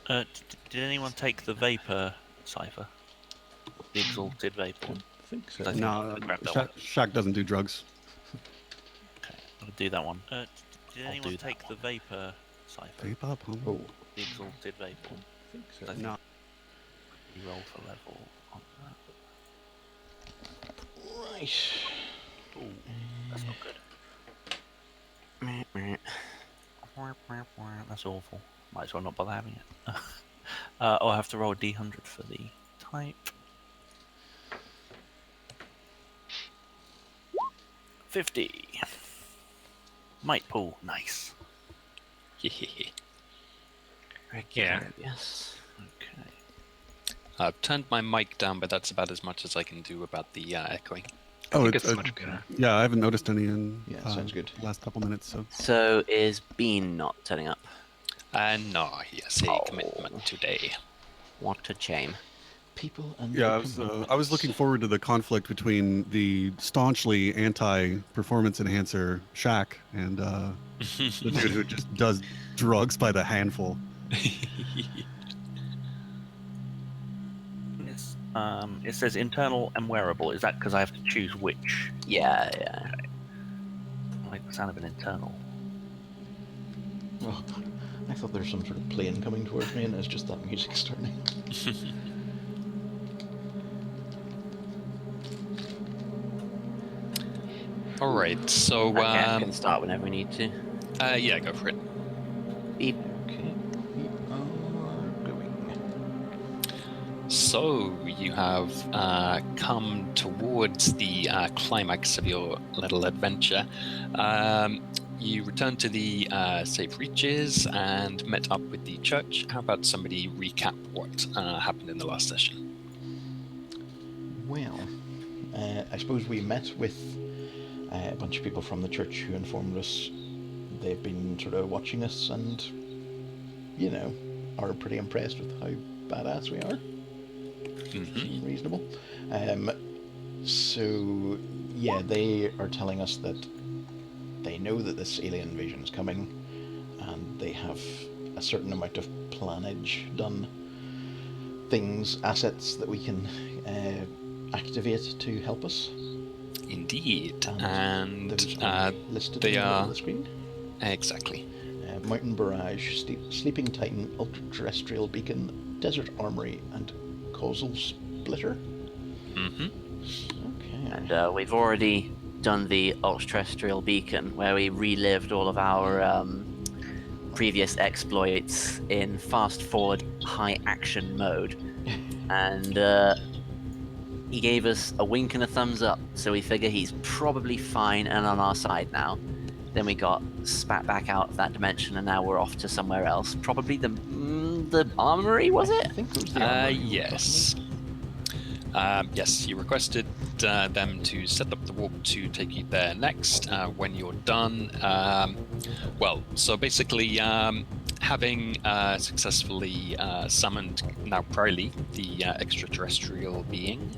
Did anyone take the vapor cipher? The exalted vapor? Don't think so. I think No, grab that one. Shaq doesn't do drugs. Okay, I'll do that one. Did I'll anyone do take that the vapor cipher? Vapor pump. Oh, The exalted vapor? don't think so. I think No. you roll for level on that. Right. Ooh, that's not good. That's awful. Might as well not bother having it. I'll have to roll a d100 for the type. 50. Might pool, nice. Yeah. Yes. Okay. I've turned my mic down, but that's about as much as I can do about the echoing. I think it's it's much better. Yeah, I haven't noticed any in Sounds good. the last couple minutes. So So is Bean not turning up? No, he has a commitment today. What a shame. People and yeah, I was looking forward to the conflict between the staunchly anti-performance enhancer Shaq and the dude who just does drugs by the handful. It says internal and wearable. Is that because I have to choose which? Yeah. I like the sound of an internal. Oh, I thought there was some sort of plane coming towards me, and it's just that music starting. All right, so Okay, I can start whenever we need to. yeah, go for it. Beep. Okay, we are going. So you have come towards the climax of your little adventure. You return to the safe reaches and met up with the church. How about somebody recap what happened in the last session? Well, I suppose we met with a bunch of people from the church who informed us they've been sort of watching us and, you know, are pretty impressed with how badass we are. Seem reasonable. So, yeah, they are telling us that they know that this alien invasion is coming, and they have a certain amount of planage done, things, assets that we can activate to help us. Indeed, And those are listed they in the middle are of the screen. Exactly. Mountain Barrage, Sleeping Titan, Ultra-Terrestrial Beacon, Desert Armory, and Causal Splitter. Okay. And we've already done the ultra-terrestrial beacon, where we relived all of our previous exploits in fast-forward, high-action mode. And he gave us a wink and a thumbs up, so we figure he's probably fine and on our side now. Then we got spat back out of that dimension, and now we're off to somewhere else. Probably the armory, was it? I think it was the armory. Yes. Yes, you requested them to set up the warp to take you there next. When you're done, well, so basically, having successfully summoned now Priley, the extraterrestrial being,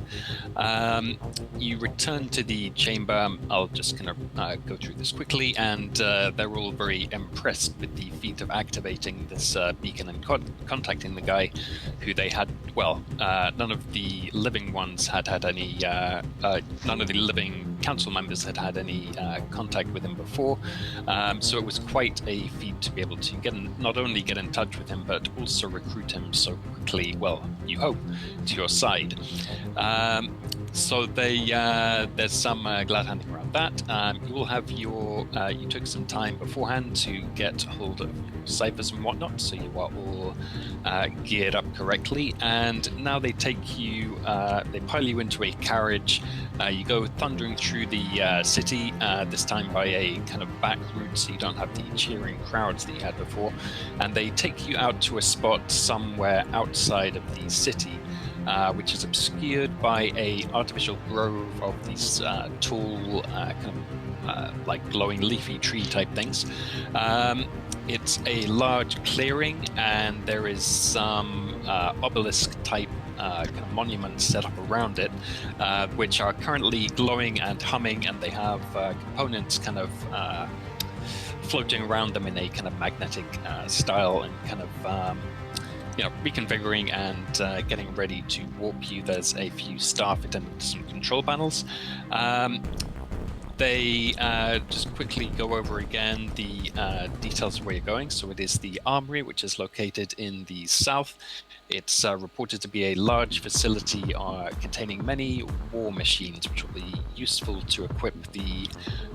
you return to the chamber. I'll just kind of go through this quickly, and they're all very impressed with the feat of activating this beacon and contacting the guy who they had. Well, none of the living ones had any. None of the living council members had any contact with him before, so it was quite a feat to be able to not only get in touch with him, but also recruit him so quickly. Well, you hope, to your side. So there's some glad handing around that. You will have your. You took some time beforehand to get hold of your ciphers and whatnot, so you are all geared up correctly. And now they take you. They pile you into a carriage. You go thundering through the city. This time by a kind of back route, so you don't have the cheering crowds that you had before. And they take you out to a spot somewhere outside of the city. Which is obscured by a artificial grove of these tall, kind of like glowing leafy tree type things. It's a large clearing, and there is some obelisk type kind of monuments set up around it, which are currently glowing and humming, and they have components kind of floating around them in a kind of magnetic style, and kind of reconfiguring and getting ready to warp you, there's a few staff attending to some control panels. They just quickly go over again the details of where you're going. So it is the armory, which is located in the south. It's reported to be a large facility containing many war machines, which will be useful to equip the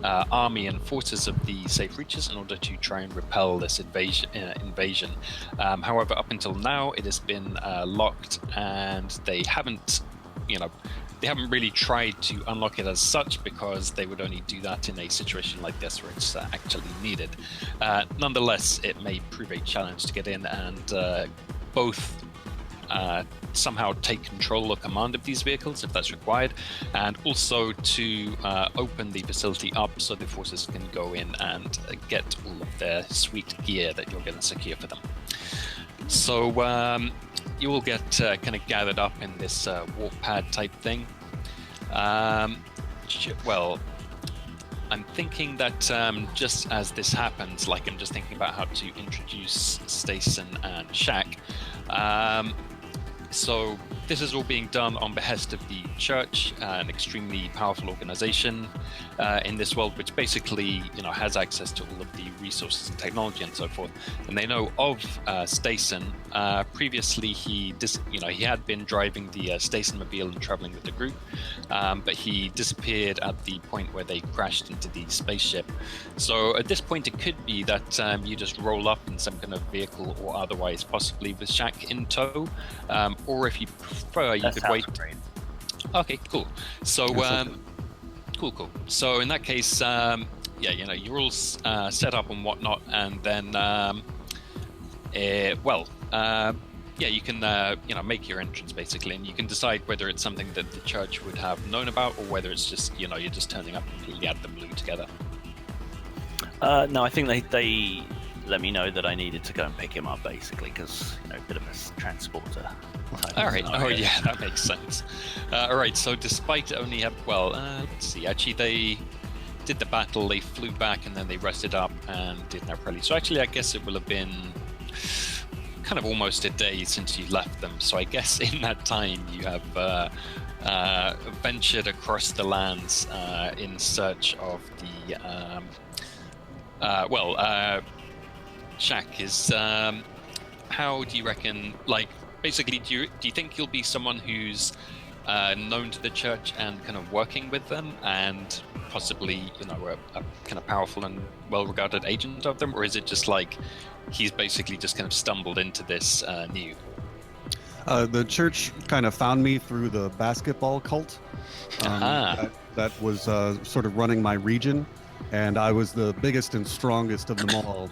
army and forces of the Safe Reaches in order to try and repel this invasion. However, up until now, it has been locked, and they haven't really tried to unlock it as such, because they would only do that in a situation like this where it's actually needed. Nonetheless, it may prove a challenge to get in and both somehow take control or command of these vehicles if that's required, and also to open the facility up so the forces can go in and get all of their sweet gear that you're going to secure for them. So you all get kind of gathered up in this warp pad type thing. Well, I'm thinking that just as this happens, like I'm just thinking about how to introduce Stacen and Shaq. So this is all being done on behest of the church, an extremely powerful organization in this world, which basically, has access to all of the resources and technology and so forth. And they know of Stacen. Previously, he had been driving the Stacen-mobile and traveling with the group, but he disappeared at the point where they crashed into the spaceship. So at this point, it could be that you just roll up in some kind of vehicle or otherwise, possibly with Shaq in tow. Or if you prefer, you could wait. Great. Okay, cool. So, cool. So in that case, you're all set up and whatnot, and then, you can, make your entrance basically, and you can decide whether it's something that the church would have known about, or whether it's just, you're just turning up completely out of the blue together. No, I think they let me know that I needed to go and pick him up, basically, because a bit of a transporter. All right. Oh yeah, that makes sense. All right. So despite only let's see. Actually, they did the battle. They flew back and then they rested up and did their rally. So actually, I guess it will have been kind of almost a day since you left them. So I guess in that time you have ventured across the lands in search of the Shaq is. How do you reckon? Like, basically, do you think you'll be someone who's known to the church and kind of working with them, and possibly a kind of powerful and well-regarded agent of them, or is it just like he's basically just kind of stumbled into this new? The church kind of found me through the basketball cult. That was sort of running my region, and I was the biggest and strongest of them all.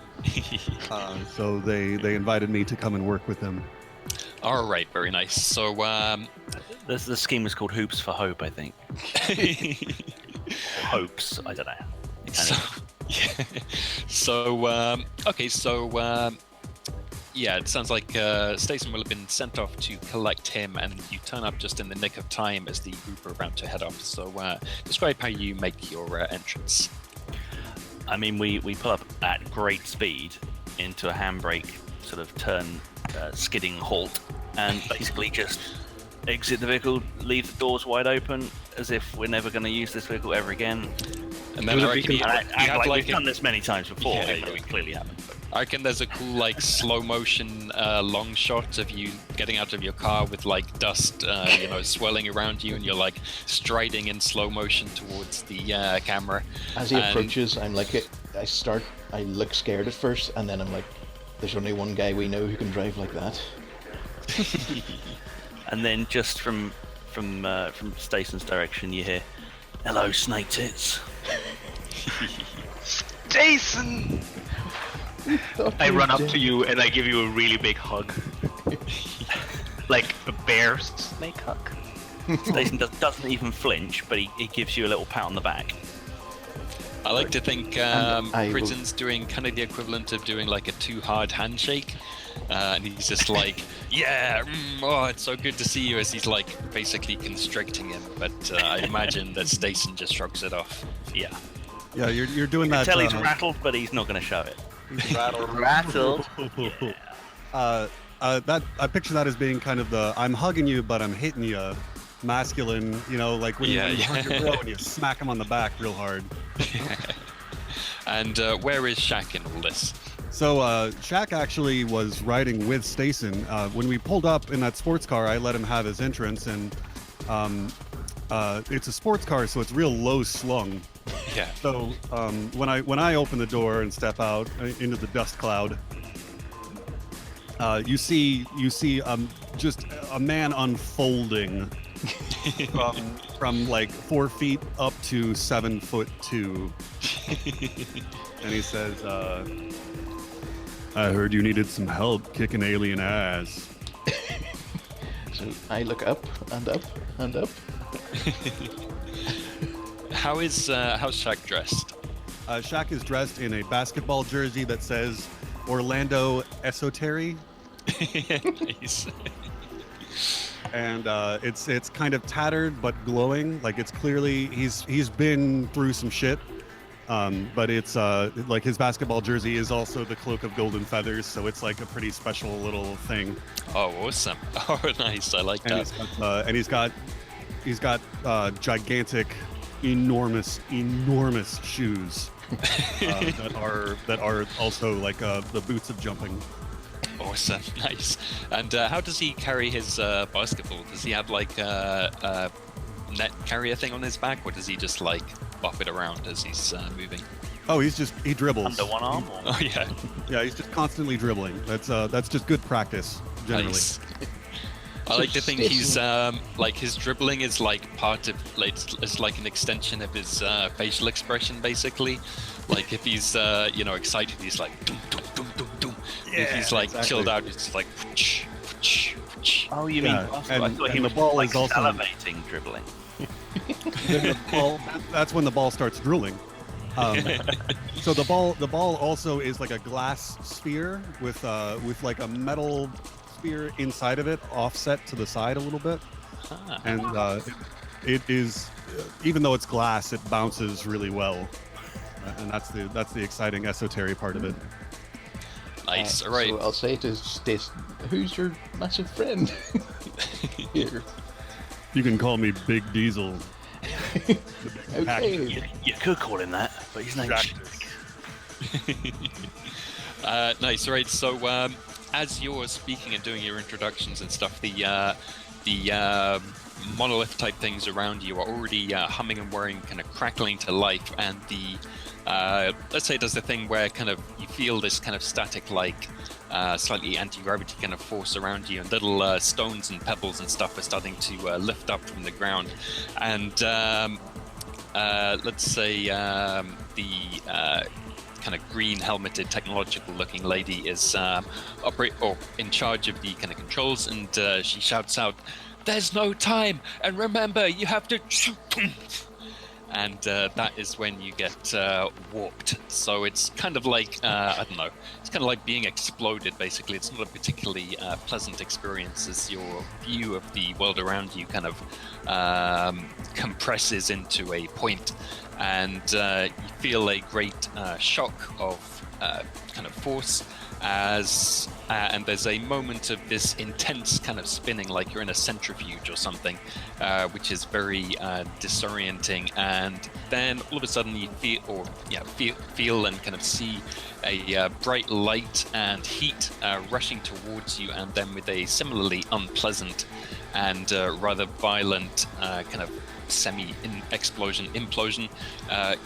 So they invited me to come and work with them. All right, very nice. So The scheme was called Hoops for Hope, I think. Or Hopes, I don't know. It sounds like Stacen will have been sent off to collect him, and you turn up just in the nick of time as the group are about to head off. So describe how you make your entrance. I mean, we pull up at great speed into a handbrake sort of turn, skidding halt, and basically just exit the vehicle, leave the doors wide open, as if we're never going to use this vehicle ever again. And then we've done this many times before, even though we clearly haven't. But I reckon there's a cool slow motion long shot of you getting out of your car with dust swirling around you, and you're striding in slow motion towards the camera. As he approaches, I'm I look scared at first, and then I'm like, there's only one guy we know who can drive like that. And then just from Stacen's direction, you hear, "Hello, snake tits." Stacen! I run up to you and I give you a really big hug. Like a bear snake hug. Stacen doesn't even flinch, but he gives you a little pat on the back. I like to think Prison's doing kind of the equivalent of doing a too hard handshake. And he's just it's so good to see you, as he's basically constricting him. But I imagine that Stacen just shrugs it off. Yeah. Yeah, you're doing You can that. tell he's rattled, but he's not going to show it. Rattled. that I picture that as being kind of the I'm hugging you, but I'm hitting you, masculine. You know, like when you hug your bro and you smack him on the back real hard. And where is Shaq in all this? So Shaq actually was riding with Stayson. When we pulled up in that sports car, I let him have his entrance, and it's a sports car, so it's real low slung. Yeah. So when I open the door and step out into the dust cloud, you see just a man unfolding from like 4 feet up to 7'2", and he says, "I heard you needed some help kicking alien ass." So I look up and up and up. How's Shaq dressed? Shaq is dressed in a basketball jersey that says Orlando Esoteric. Nice. And it's kind of tattered but glowing. Like it's clearly he's been through some shit. But it's like his basketball jersey is also the cloak of golden feathers, so it's like a pretty special little thing. Oh, awesome! Oh, nice. I like that. And he's got gigantic, enormous shoes that are also like the boots of jumping. Awesome, nice. And how does he carry his basketball? Does he have like a net carrier thing on his back, or does he just like bop it around as he's moving? Oh, he dribbles Under one arm? Or? Oh yeah. Yeah, he's just constantly dribbling. That's just good practice generally. Nice. I like to think he's like his dribbling is like part of it's like an extension of his facial expression basically. Like if he's excited, he's like dum, dum, dum, dum, dum. Yeah, if he's like exactly. chilled out, it's like Oh, you mean Yeah, basketball? I and- thought he and the was ball like is also- salivating dribbling. The ball, that's when the ball starts drooling. So the ball also is like a glass sphere with like a metal sphere inside of it, offset to the side a little bit, and it is even though it's glass, it bounces really well, and that's the exciting esoteric part of it. nice. All right. So I'll say to Stace, who's your massive friend? Here. You can call me Big Diesel. Okay. You could call him that, but his name's Nice. Right. So as you're speaking and doing your introductions and stuff, the monolith type things around you are already humming and whirring, kind of crackling to life, and the let's say it does the thing where kind of you feel this kind of static like slightly anti-gravity kind of force around you, and little stones and pebbles and stuff are starting to lift up from the ground, and let's say the kind of green helmeted technological looking lady is in charge of the kind of controls, and she shouts out, "There's no time, and remember you have to," and that is when you get warped. So it's kind of like I don't know, it's kind of like being exploded basically. It's not a particularly pleasant experience as your view of the world around you kind of compresses into a point, and you feel a great shock of kind of force as and there's a moment of this intense kind of spinning like you're in a centrifuge or something, which is very disorienting, and then all of a sudden you feel and kind of see a bright light and heat rushing towards you, and then with a similarly unpleasant and rather violent kind of implosion,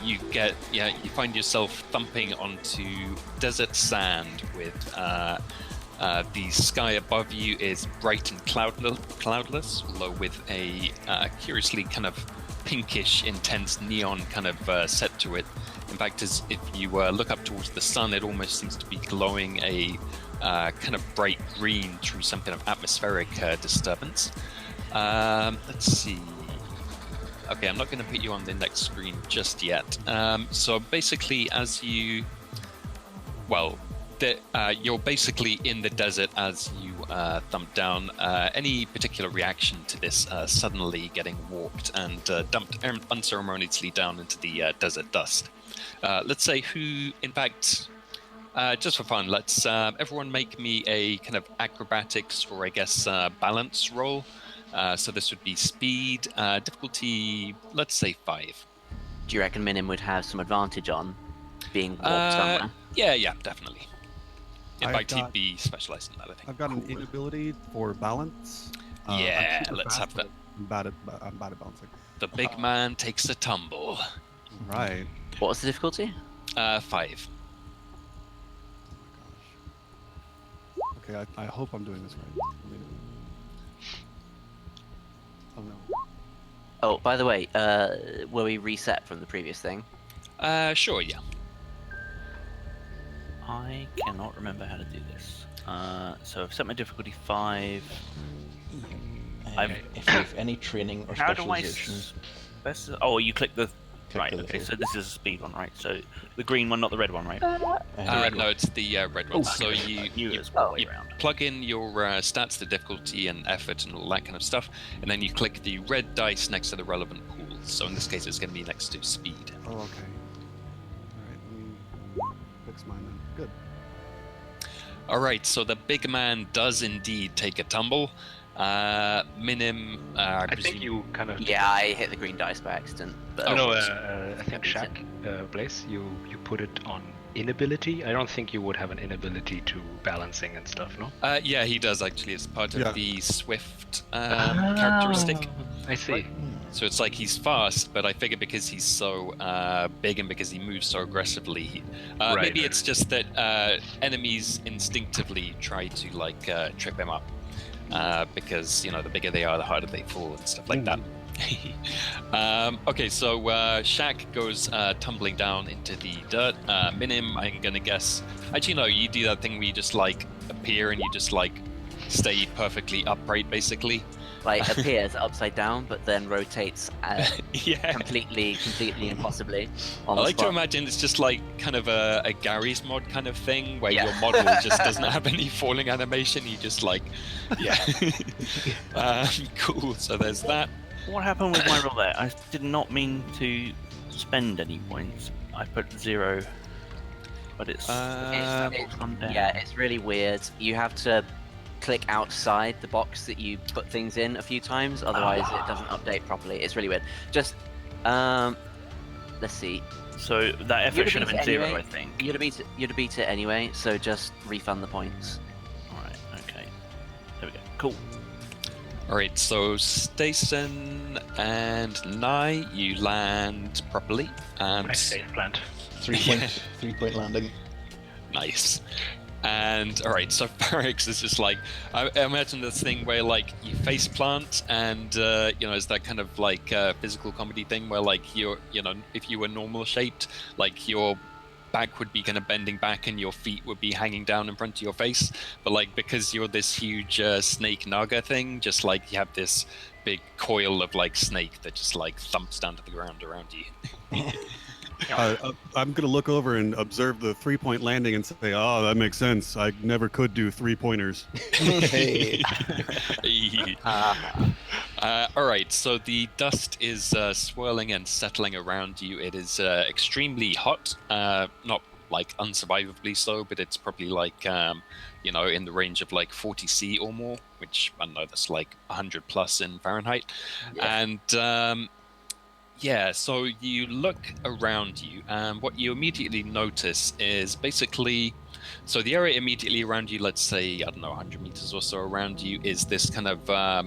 you find yourself thumping onto desert sand with the sky above you is bright and cloudless, although with a curiously kind of pinkish intense neon kind of set to it. In fact, as if you look up towards the sun, it almost seems to be glowing a kind of bright green through some kind of atmospheric disturbance. Let's see. Okay, I'm not going to put you on the next screen just yet. So basically, as you... Well, you're basically in the desert as you thump down. Any particular reaction to this suddenly getting warped and dumped unceremoniously down into the desert dust? Let's say who, in fact... Just for fun, let's everyone make me a kind of acrobatics or I guess balance roll. So this would be speed, difficulty, let's say 5. Do you reckon Minim would have some advantage on being warped somewhere? Yeah, definitely. In I've fact, he'd got- be specialized in that, I think. I've got an inability for balance. Yeah, I'm super let's fast, have that. but I'm bad at balancing. The big man takes a tumble. Right. What was the difficulty? 5. Oh my gosh. Okay, I hope I'm doing this right. Oh no. Oh, by the way, were we reset from the previous thing? Sure, yeah. I cannot remember how to do this. So I've set my difficulty 5. If you have any training or How do I specialization, Oh, you click the... Click right, the okay, little- so this is a speed one, right? So the green one, not the red one, right? No, it's the red one. So I you knew it was all the way you around. plug in your stats, the difficulty and effort and all that kind of stuff, and then you click the red dice next to the relevant pool. So in this case, it's going to be next to speed. Oh, okay. All right, let me fix mine then. Good. All right, so the big man does indeed take a tumble. Minim, I think you kind of. Yeah, I hit the green dice by accident. But No, Oh, I think Shaq, Blaze, you put it on inability. I don't think you would have an inability to balancing and stuff, no? yeah, he does actually. It's part of Yeah. the swift characteristic. I see. So it's like he's fast, but I figure because he's so big and because he moves so aggressively, Right. maybe it's just that enemies instinctively try to like trip him up. Because the bigger they are, the harder they fall and stuff like that. Okay, so Shaq goes tumbling down into the dirt. Minim, I'm gonna guess. Actually, no, you do that thing where you just like appear and you just like stay perfectly upright, basically. like appears upside down, but then rotates Yeah. completely impossibly on I the like to spot. imagine it's just like kind of a Gary's mod kind of thing where Yeah. your model just doesn't have any falling animation. You just like, yeah. Cool. So there's that. What happened with my roll there? I did not mean to spend any points. I put 0, but it's It's- gone down. Yeah, it's really weird. You have to click outside the box that you put things in a few times, otherwise it doesn't update properly. It's really weird. Just, let's see. So that effort You'd should have beat been it 0, anyway. I think. You'd have beat it anyway, so just refund the points. Alright, okay. There we go. Cool. All right. So Stason and Nye, you land properly. And Nice safe plant. 3-point landing. nice. And all right, so Barracks is just like I imagine this thing where like you face plant and it's that kind of like physical comedy thing where like you're if you were normal shaped, like your back would be kind of bending back and your feet would be hanging down in front of your face, but like because you're this huge snake naga thing, just like you have this big coil of like snake that just like thumps down to the ground around you. I'm gonna look over and observe the 3-point landing and say, "Oh, that makes sense. I never could do 3-pointers." Hey. All right, so the dust is swirling and settling around you. It is extremely hot, not like unsurvivably so, but it's probably like in the range of like 40 C or more, which I don't know, that's like 100 plus in Fahrenheit. Yeah. And yeah, so you look around you, and what you immediately notice is basically, so the area immediately around you, let's say, I don't know, 100 meters or so around you, is this kind of, I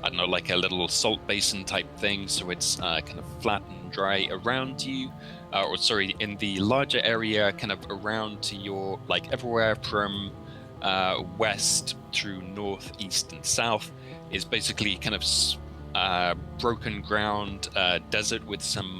don't know, like a little salt basin type thing. So it's kind of flat and dry around you, or sorry, in the larger area, kind of around to your, like everywhere from west through north, east, and south is basically kind of broken ground desert with some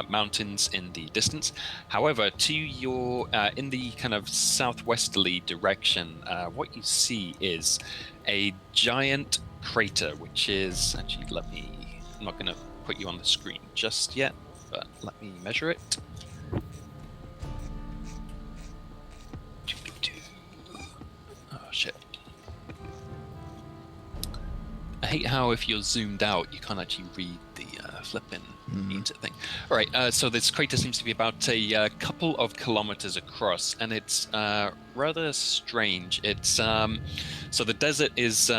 mountains in the distance. However, to your in the kind of southwesterly direction, what you see is a giant crater, which is actually, I'm not going to put you on the screen just yet, but let me measure it. Oh shit. I hate how if you're zoomed out, you can't actually read the flipping neat thing. All right, so this crater seems to be about a couple of kilometers across, and it's rather strange. It's so the desert is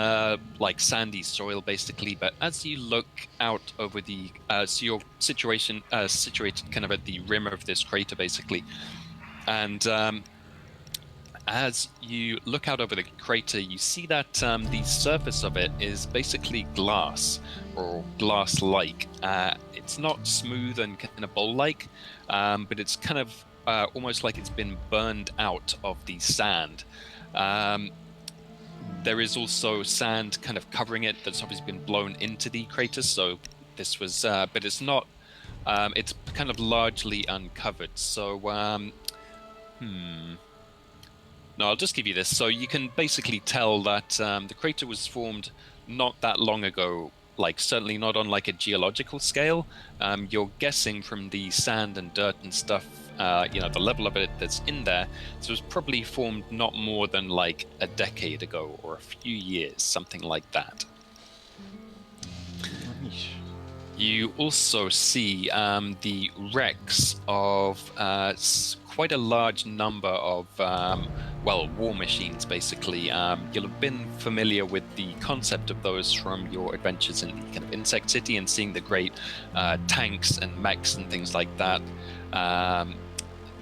like sandy soil, basically. But as you look out over the, so your situated kind of at the rim of this crater, basically, and as you look out over the crater, you see that the surface of it is basically glass or glass-like. It's not smooth and kind of bowl-like, but it's kind of almost like it's been burned out of the sand. There is also sand kind of covering it that's obviously been blown into the crater. So this was, but it's not. It's kind of largely uncovered. So, No, I'll just give you this. So you can basically tell that the crater was formed not that long ago, like certainly not on like a geological scale. You're guessing from the sand and dirt and stuff, the level of it that's in there. So it was probably formed not more than like a decade ago or a few years, something like that. You also see the wrecks of quite a large number of, war machines, basically. You'll have been familiar with the concept of those from your adventures in the kind of Insect City and seeing the great tanks and mechs and things like that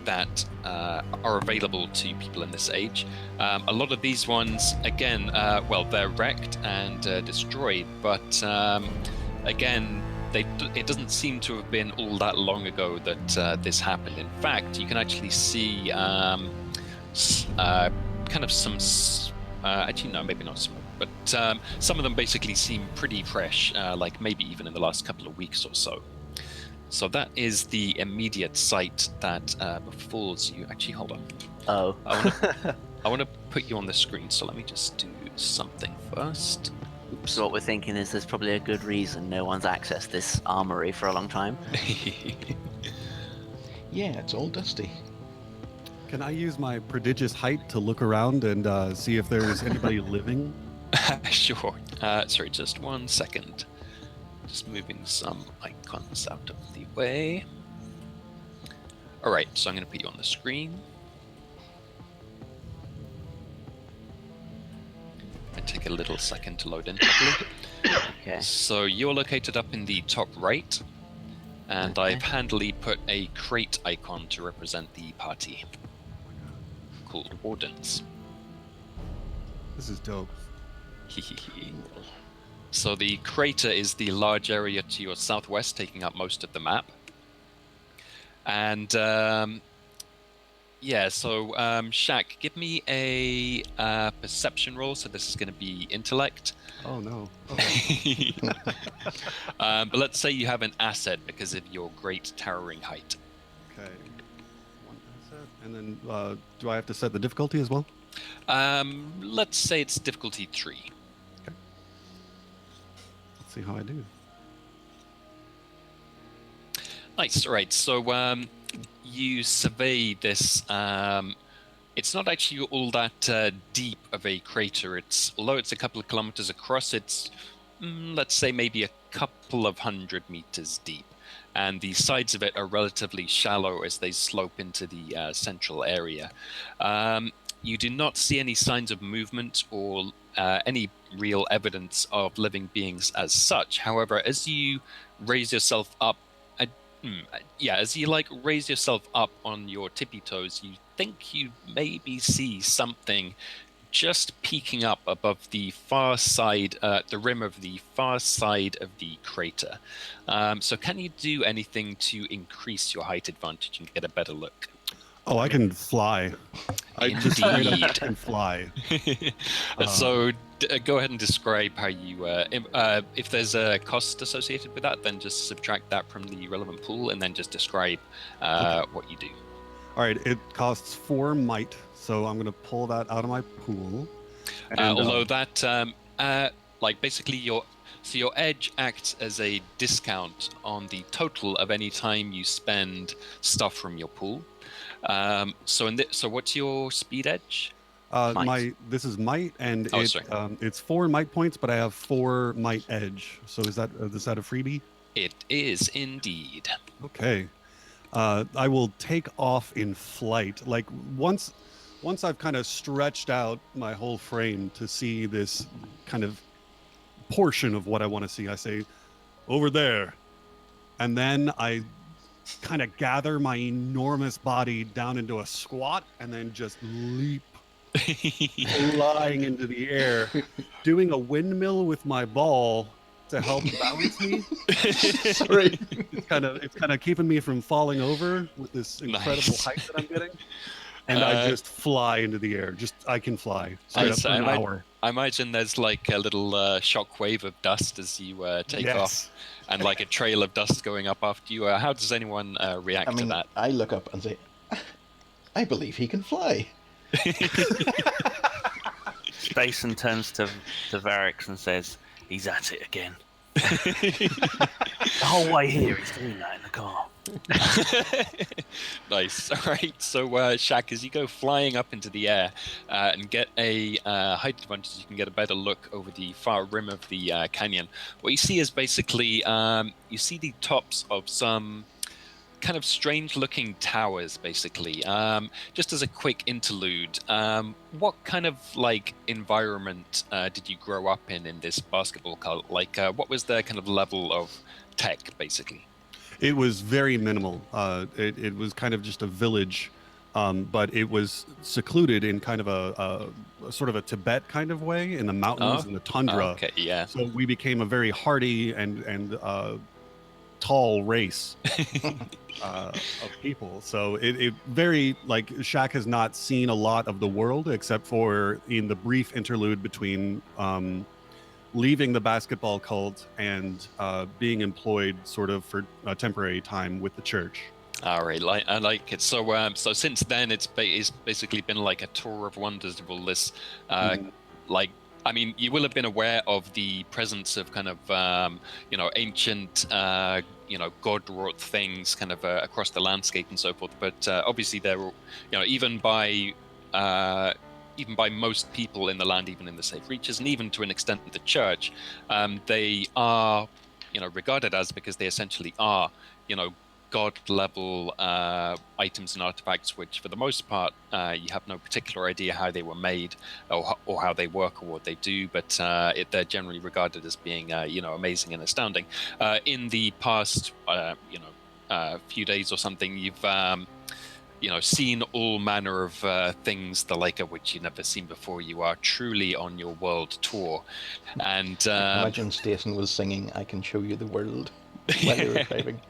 that are available to people in this age. A lot of these ones, again, they're wrecked and destroyed, but again, it doesn't seem to have been all that long ago that this happened. In fact, you can actually see kind of some, actually no, maybe not smoke, but some of them basically seem pretty fresh, like maybe even in the last couple of weeks or so. So that is the immediate site that befalls you. Actually, hold on. Oh. I want to put you on the screen, so let me just do something first. So what we're thinking is there's probably a good reason no one's accessed this armory for a long time. Yeah, it's all dusty. Can I use my prodigious height to look around and see if there's anybody living? Sure. Sorry, just 1 second. Just moving some icons out of the way. All right, so I'm going to put you on the screen. Take a little second to load in properly. Okay. So you're located up in the top right, and Okay. I've handily put a crate icon to represent the party, called Wardens. This is dope. So the crater is the large area to your southwest, taking up most of the map. And Shaq, give me a perception roll. So this is going to be intellect. Oh no. But let's say you have an asset because of your great towering height. Okay. One asset. And then do I have to set the difficulty as well? Let's say it's difficulty 3. Okay. Let's see how I do. Nice. All right. So you survey this. It's not actually all that deep of a crater. Although it's a couple of kilometers across, it's let's say maybe a couple of 100 meters deep, and the sides of it are relatively shallow as they slope into the central area. You do not see any signs of movement or any real evidence of living beings as such. However, as you raise yourself up, as you raise yourself up on your tippy toes, you think you maybe see something just peeking up above the far side, the rim of the far side of the crater. So can you do anything to increase your height advantage and get a better look? Oh, I can fly. I just straight up can fly. So go ahead and describe how you, if there's a cost associated with that, then just subtract that from the relevant pool and then just describe what you do. All right, it costs 4 might, so I'm going to pull that out of my pool. And, although that, basically your edge acts as a discount on the total of any time you spend stuff from your pool. So what's your speed edge? This is might, and sorry. it's 4 might points, but I have 4 might edge. So is that a freebie? It is indeed. Okay. I will take off in flight. Like once I've kind of stretched out my whole frame to see this kind of portion of what I want to see, I say, over there. And then I kind of gather my enormous body down into a squat and then just leap flying into the air, doing a windmill with my ball to help balance me. Sorry. It's kind of keeping me from falling over with this incredible Nice. height that I'm getting. And I just fly into the air. I can fly straight up for an hour. I imagine there's like a little shock wave of dust as you take off, and like a trail of dust going up after you. How does anyone react I mean, to that? I look up and say, I believe he can fly. Stason turns to Varix and says, "He's at it again." The whole way here, he's doing that in the car. Nice. All right. So, Shaq, as you go flying up into the air and get a height advantage, you can get a better look over the far rim of the canyon. What you see is basically you see the tops of some kind of strange-looking towers, basically. Just as a quick interlude, what kind of like environment did you grow up in this basketball cult? Like, what was their kind of level of tech, basically? It was very minimal. It was kind of just a village, but it was secluded in kind of a sort of a Tibet kind of way in the mountains and the tundra. Okay, yeah. So we became a very hardy and tall race of people. So it very like Shaq has not seen a lot of the world except for in the brief interlude between leaving the basketball cult and being employed sort of for a temporary time with the church. All right, I like it. So, so since then, it's basically been like a tour of wonders of all this. Like, I mean, you will have been aware of the presence of kind of, ancient, God-wrought things kind of across the landscape and so forth. But obviously, there were, even by most people in the land, even in the safe reaches, and even to an extent the church, they are, regarded as, because they essentially are, god level items and artifacts, which for the most part you have no particular idea how they were made or how they work or what they do, but they're generally regarded as being amazing and astounding. In the past few days or something, you've seen all manner of things, the like of which you've never seen before. You are truly on your world tour. And Imagine Stason was singing "I Can Show You the World" while they were driving.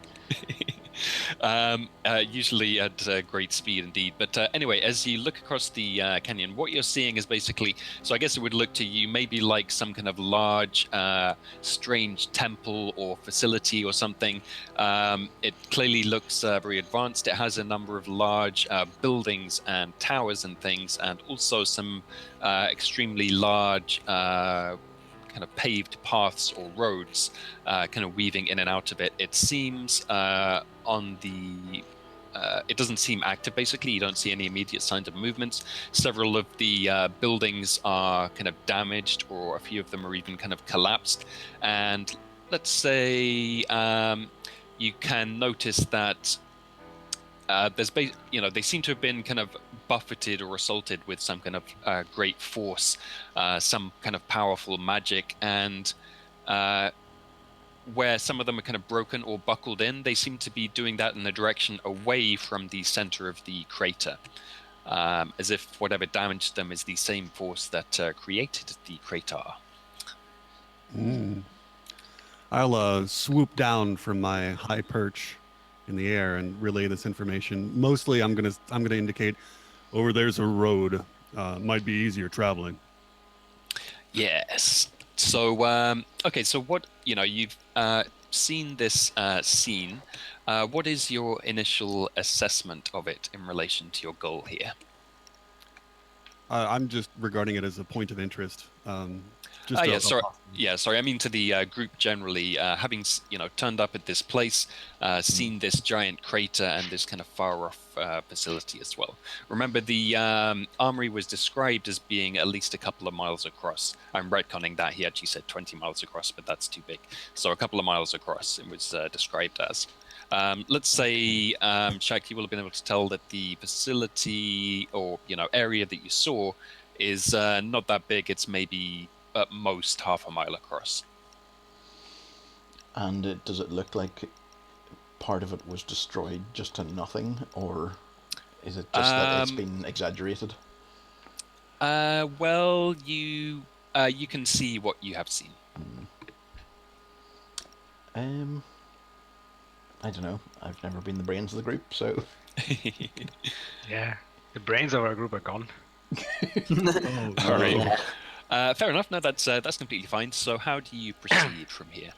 Usually at great speed indeed. But anyway, as you look across the canyon, what you're seeing is basically, so I guess it would look to you maybe like some kind of large, strange temple or facility or something. It clearly looks very advanced. It has a number of large buildings and towers and things, and also some extremely large kind of paved paths or roads kind of weaving in and out of it. It seems it doesn't seem active, basically. You don't see any immediate signs of movements. Several of the buildings are kind of damaged, or a few of them are even kind of collapsed. And let's say you can notice that they seem to have been kind of buffeted or assaulted with some kind of great force, some kind of powerful magic, and where some of them are kind of broken or buckled in, they seem to be doing that in a direction away from the center of the crater, as if whatever damaged them is the same force that created the crater. I'll swoop down from my high perch in the air and relay this information. Mostly, I'm gonna indicate over there's a road. Might be easier traveling. Yes. So, okay. So, what you've seen this scene. What is your initial assessment of it in relation to your goal here? I'm just regarding it as a point of interest. Just Yeah, sorry. Yeah, sorry. I mean to the group generally, having turned up at this place, seen this giant crater and this kind of far off facility as well. Remember, the armory was described as being at least a couple of miles across. I'm retconning that. He actually said 20 miles across, but that's too big. So a couple of miles across it was described as. Let's say, Shaq, you will have been able to tell that the facility or area that you saw is not that big. It's maybe at most half a mile across. And does it look like part of it was destroyed just to nothing, or is it just that it's been exaggerated? Well, you can see what you have seen. I don't know. I've never been the brains of the group, so. Yeah, the brains of our group are gone. All right. Fair enough. No, that's completely fine. So, how do you proceed from here?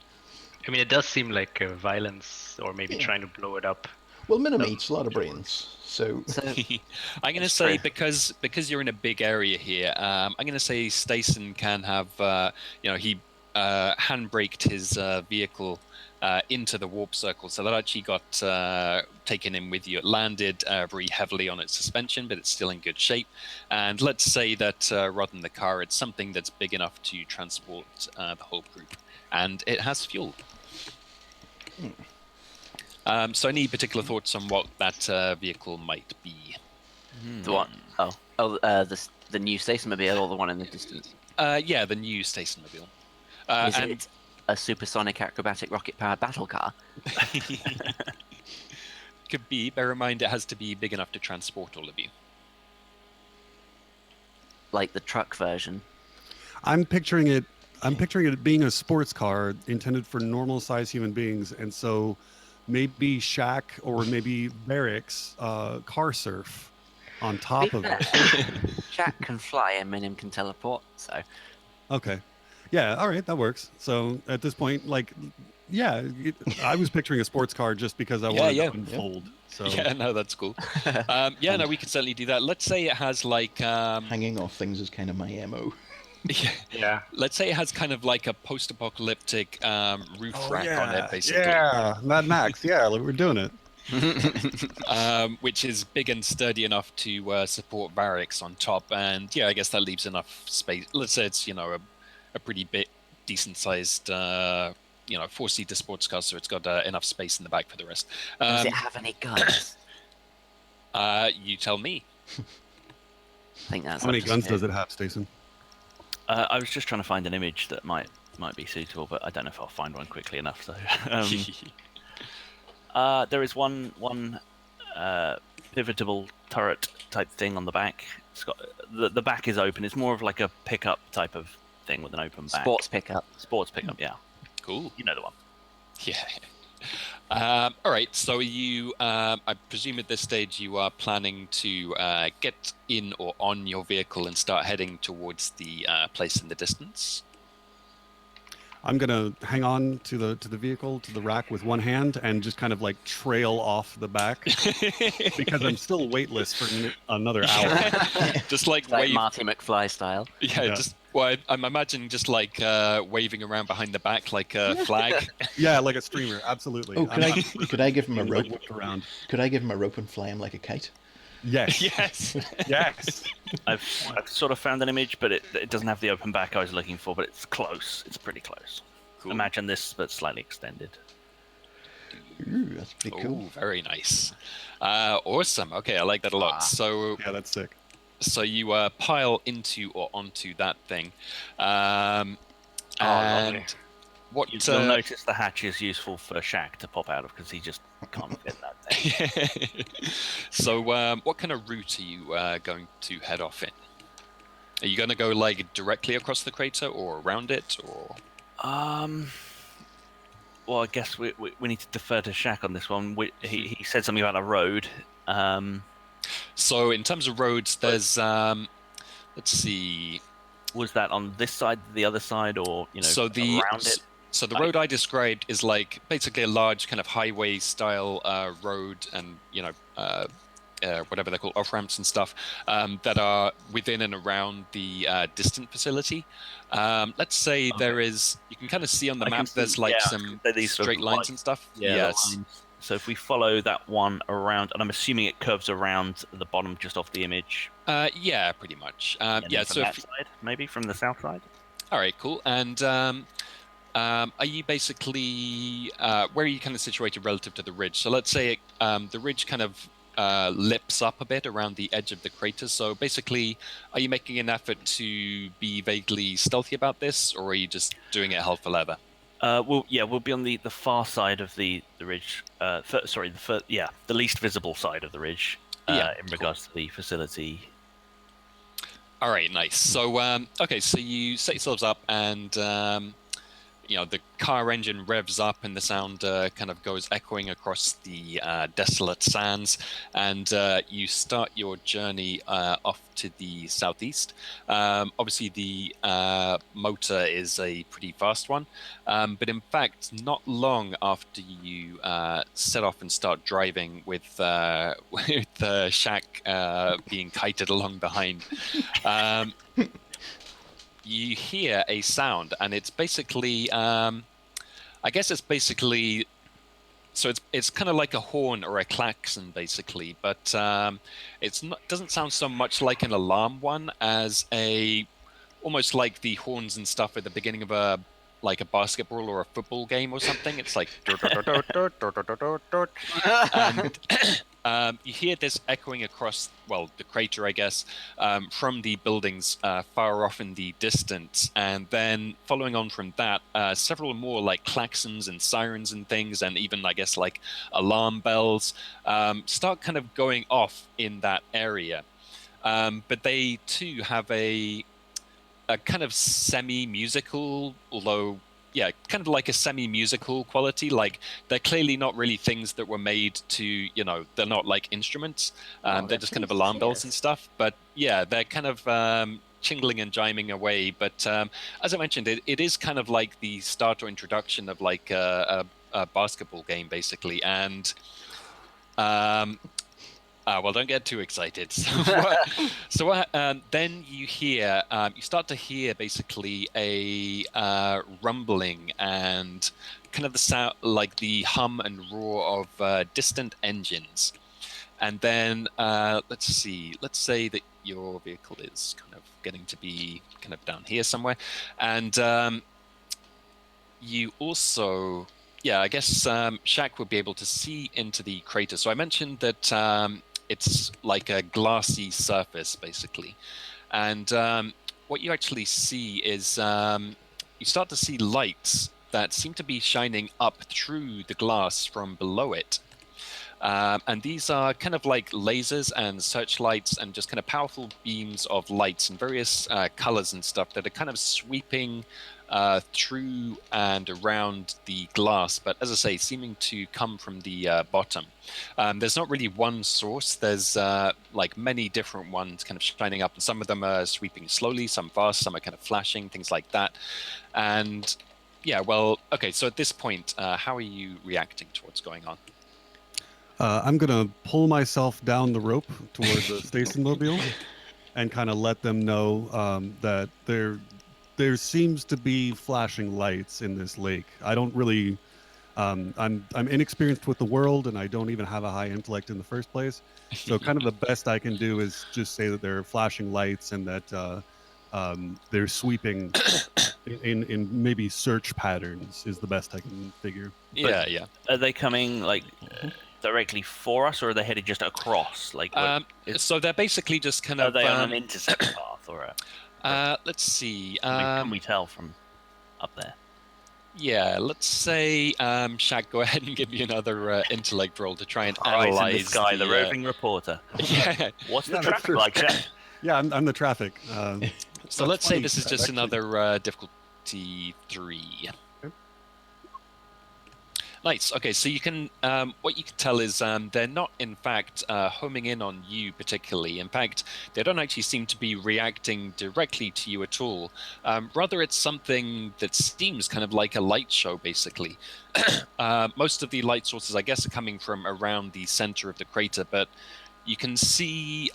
I mean, it does seem like violence, or maybe trying to blow it up. Well, Minimum eats a lot of brains, so. I'm going to say because you're in a big area here, I'm going to say Stayson can have he handbraked his vehicle into the warp circle, so that actually got taken in with you. It landed very heavily on its suspension, but it's still in good shape. And let's say that rather than the car, it's something that's big enough to transport the whole group, and it has fuel. So any particular thoughts on what that vehicle might be? The what? The new Stationmobile or the one in the distance? Yeah, the new Stationmobile. Is it a supersonic acrobatic rocket-powered battle car? Could be. Bear in mind, it has to be big enough to transport all of you. Like the truck version. I'm picturing it being a sports car intended for normal-sized human beings, and so maybe Shaq or maybe Barracks car surf on top of it. Shaq can fly and Minim can teleport, so. Okay. Yeah, all right, that works. So at this point, I was picturing a sports car just because I wanted to unfold. So. Yeah, no, that's cool. No, we can certainly do that. Let's say it has like... hanging off things is kind of my MO. Yeah. Let's say it has kind of like a post-apocalyptic roof rack on it, basically. Yeah, Mad Max. Yeah, we're doing it. Which is big and sturdy enough to support barracks on top, and I guess that leaves enough space. Let's say it's a pretty decent-sized 4-seater sports car, so it's got enough space in the back for the rest. Does it have any guns? You tell me. I think that's. How many guns does it have, Stacey? I was just trying to find an image that might be suitable, but I don't know if I'll find one quickly enough. So. There is one pivotable turret type thing on the back. It's got the back is open. It's more of like a pickup type of thing with an open back. Sports pickup. Sports pickup, yeah. Cool. You know the one. Yeah. All right. So you, I presume at this stage you are planning to get in or on your vehicle and start heading towards the place in the distance. I'm gonna hang on to the vehicle, to the rack with one hand, and just kind of like trail off the back because I'm still weightless for another hour. Just like Marty McFly style. Yeah. I'm imagining just like waving around behind the back like a flag. Yeah, like a streamer. Absolutely. Oh, could I give him a rope? Around. Could I give him a rope and fly him like a kite? Yes. Yes. I've sort of found an image, but it doesn't have the open back I was looking for, but it's close. It's pretty close. Cool. Imagine this, but slightly extended. Ooh, that's pretty cool. Ooh, very nice. Awesome. Okay, I like that a lot. So yeah, that's sick. So you pile into or onto that thing. And what you'll notice the hatch is useful for Shaq to pop out of because he just can't fit that thing. So what kind of route are you going to head off in? Are you going to go like directly across the crater or around it, or? Well, I guess we need to defer to Shaq on this one. He said something about a road. So in terms of roads, there's let's see. Was that on this side, the other side, or around it? So the road I described is like basically a large kind of highway style road, and whatever they're called, off ramps and stuff that are within and around the distant facility. Let's say there is. You can kind of see on the I can map. There's see- like yeah, some these sort of straight lines like- and stuff. Yeah, the Yes. lines. So if we follow that one around, and I'm assuming it curves around the bottom just off the image. Yeah, pretty much. And then Yeah. from So that side, maybe from the south side. all right, cool. And are you basically where are you kind of situated relative to the ridge? So let's say the ridge kind of lips up a bit around the edge of the crater. So basically, are you making an effort to be vaguely stealthy about this, or are you just doing it hell for leather? We'll be on the far side of the ridge. The least visible side of the ridge. Yeah, In regards to the facility. All right, nice. So okay, so you set yourselves up, and the car engine revs up, and the sound kind of goes echoing across the desolate sands, and you start your journey off to the southeast. Obviously, the motor is a pretty fast one, but in fact, not long after you set off and start driving with Shaq being kited along behind. You hear a sound, and it's basically I guess it's basically so it's kind of like a horn or a klaxon basically, but it's not doesn't sound so much like an alarm one as almost like the horns and stuff at the beginning of a basketball or a football game or something. It's like and you hear this echoing across, the crater, I guess, from the buildings far off in the distance. And then following on from that, several more like klaxons and sirens and things, and even, I guess, like alarm bells start kind of going off in that area. But they, too, have a kind of semi-musical, although kind of like a semi-musical quality. Like they're clearly not really things that were made to, they're not like instruments. They're just kind of alarm bells and stuff. But yeah, they're kind of chingling and chiming away. But as I mentioned, it is kind of like the start or introduction of like a basketball game, basically. And well, don't get too excited. Then you start to hear basically a rumbling and kind of the sound, like the hum and roar of distant engines. And then let's say that your vehicle is kind of getting to be kind of down here somewhere, and you also. Yeah, I guess Shaq would be able to see into the crater. So I mentioned that it's like a glassy surface, basically. And what you actually see is you start to see lights that seem to be shining up through the glass from below it. And these are kind of like lasers and searchlights and just kind of powerful beams of lights in various colors and stuff that are kind of sweeping through and around the glass, but as I say, seeming to come from the bottom. There's not really one source. There's like many different ones kind of shining up, and some of them are sweeping slowly, some fast, some are kind of flashing, things like that. And okay, so at this point, how are you reacting to what's going on? I'm going to pull myself down the rope towards the station mobile and kind of let them know that there seems to be flashing lights in this lake. I don't really, I'm inexperienced with the world, and I don't even have a high intellect in the first place. So kind of the best I can do is just say that there are flashing lights and that they're sweeping in maybe search patterns is the best I can figure. Yeah. Are they coming like directly for us, or are they headed just across? Like, so they're basically just kind are of. they on an intersect path, or? Let's see. Can we tell from up there? Yeah, let's say, Shaq, go ahead and give me another intellect roll to try and Eyes in analyze the sky, the roving reporter. Yeah. What's the traffic like, Shaq? Yeah, I'm the traffic. So let's say 20, this is just actually. another difficulty 3. Okay. Nice. Okay, so you can what you can tell is they're not, in fact, homing in on you particularly. In fact, they don't actually seem to be reacting directly to you at all. Rather, it's something that seems kind of like a light show, basically. Most of the light sources, I guess, are coming from around the center of the crater, but you can see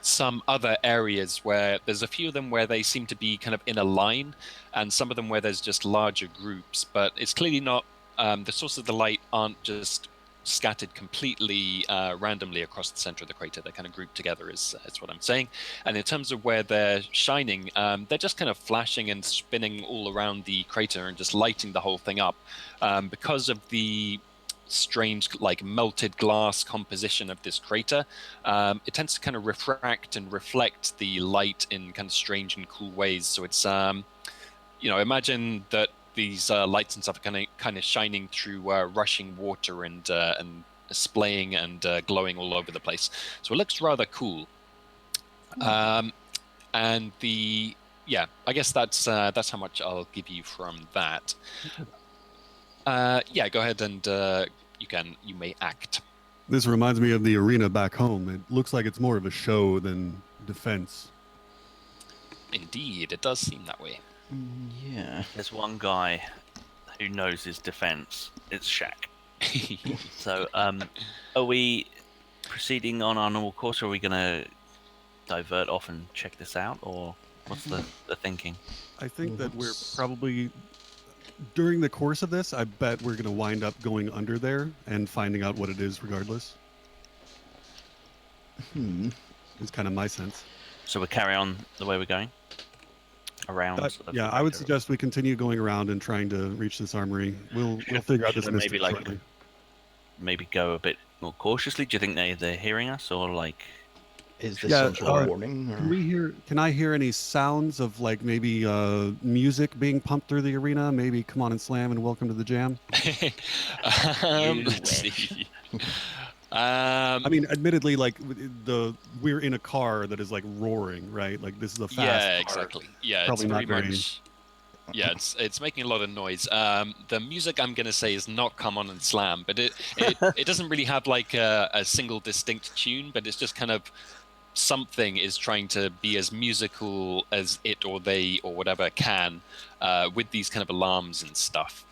some other areas where there's a few of them where they seem to be kind of in a line, and some of them where there's just larger groups. But it's clearly not the sources of the light aren't just scattered completely randomly across the center of the crater. They're kind of grouped together, is what I'm saying. And in terms of where they're shining, they're just kind of flashing and spinning all around the crater and just lighting the whole thing up because of the strange like melted glass composition of this crater. It tends to kind of refract and reflect the light in kind of strange and cool ways. So it's imagine that these lights and stuff are kind of shining through rushing water and splaying and glowing all over the place. So it looks rather cool. And I guess that's how much I'll give you from that. Go ahead and you may act. This reminds me of the arena back home. It looks like it's more of a show than defense. Indeed, it does seem that way. Yeah. There's one guy who knows his defense. It's Shaq. So, are we proceeding on our normal course, or are we going to divert off and check this out, or what's the thinking? I think that we're probably, during the course of this, I bet we're going to wind up going under there and finding out what it is regardless. It's kind of my sense. So we carry on the way we're going? Around? Yeah, I would suggest we continue going around and trying to reach this armory. We'll figure out this mystery shortly. Maybe go a bit more cautiously. Do you think they're hearing us, or like? Is this some sort of warning? Or? Can I hear any sounds of like maybe music being pumped through the arena? Maybe "Come On and Slam" and "Welcome to the Jam." Let's see. I mean, admittedly, like we're in a car that is like roaring, right? Like this is a fast car. Yeah, exactly. Yeah, probably it's not very very. much. Yeah, it's making a lot of noise. The music I'm going to say is not "Come On and Slam," but it doesn't really have like a single distinct tune, but it's just kind of something is trying to be as musical as it or they or whatever can with these kind of alarms and stuff.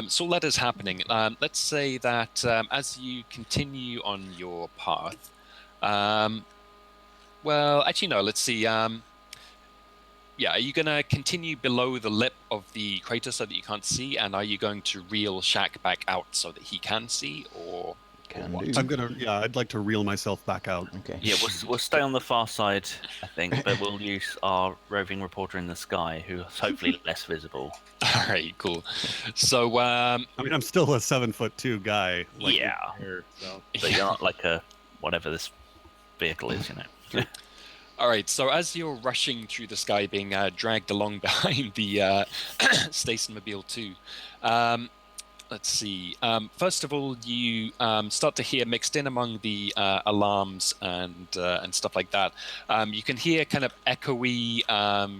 So all that is happening. Let's say that as you continue on your path, well, actually, no, let's see. Are you going to continue below the lip of the crater so that you can't see? And are you going to reel Shaq back out so that he can see, or what? I'd like to reel myself back out. Okay. Yeah, we'll stay on the far side, I think, but we'll use our roving reporter in the sky, who's hopefully less visible. All right, cool. So, I mean, I'm still a 7'2" guy. Like, yeah. So you're not like a whatever this vehicle is, All right, so as you're rushing through the sky, being dragged along behind the Stationmobile 2, let's see. First of all, you start to hear mixed in among the alarms and stuff like that. You can hear kind of echoey,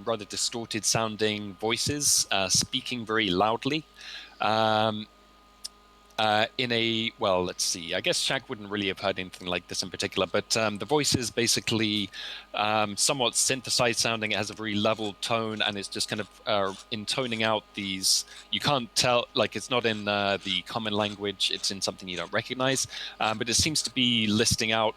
rather distorted sounding voices speaking very loudly. Let's see. I guess Shaq wouldn't really have heard anything like this in particular, but the voice is basically somewhat synthesized sounding. It has a very level tone, and it's just kind of intoning out these. You can't tell, like it's not in the common language. It's in something you don't recognize, but it seems to be listing out,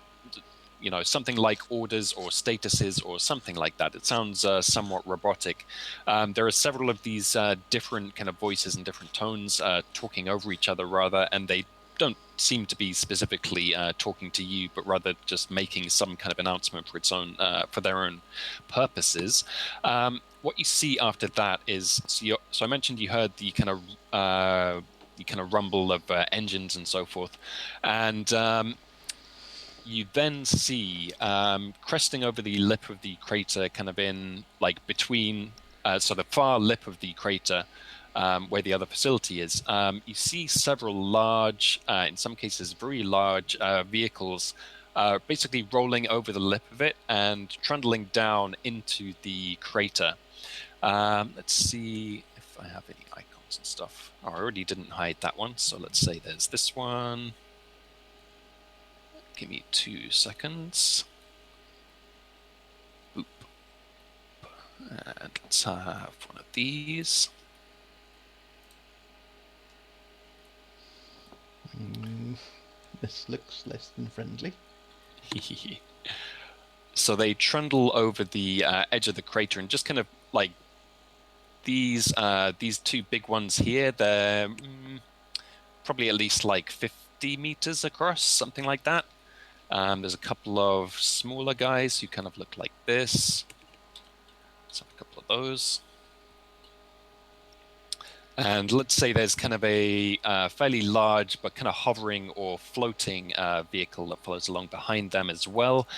something like orders or statuses or something like that. It sounds somewhat robotic. There are several of these different kind of voices and different tones talking over each other rather, and they don't seem to be specifically talking to you, but rather just making some kind of announcement for their own purposes. What you see after that is, so I mentioned you heard the kind of rumble of engines and so forth, and you then see cresting over the lip of the crater, kind of in like between, so the far lip of the crater, where the other facility is. You see several large, in some cases very large vehicles, basically rolling over the lip of it and trundling down into the crater. Let's see if I have any icons and stuff. Oh, I already didn't hide that one, so let's say there's this one. Give me 2 seconds. Boop. And let's have one of these. This looks less than friendly. So they trundle over the edge of the crater and just kind of like these two big ones here. They're probably at least like 50 meters across, something like that. There's a couple of smaller guys who kind of look like this. Let's have a couple of those. And let's say there's kind of a fairly large but kind of hovering or floating vehicle that follows along behind them as well.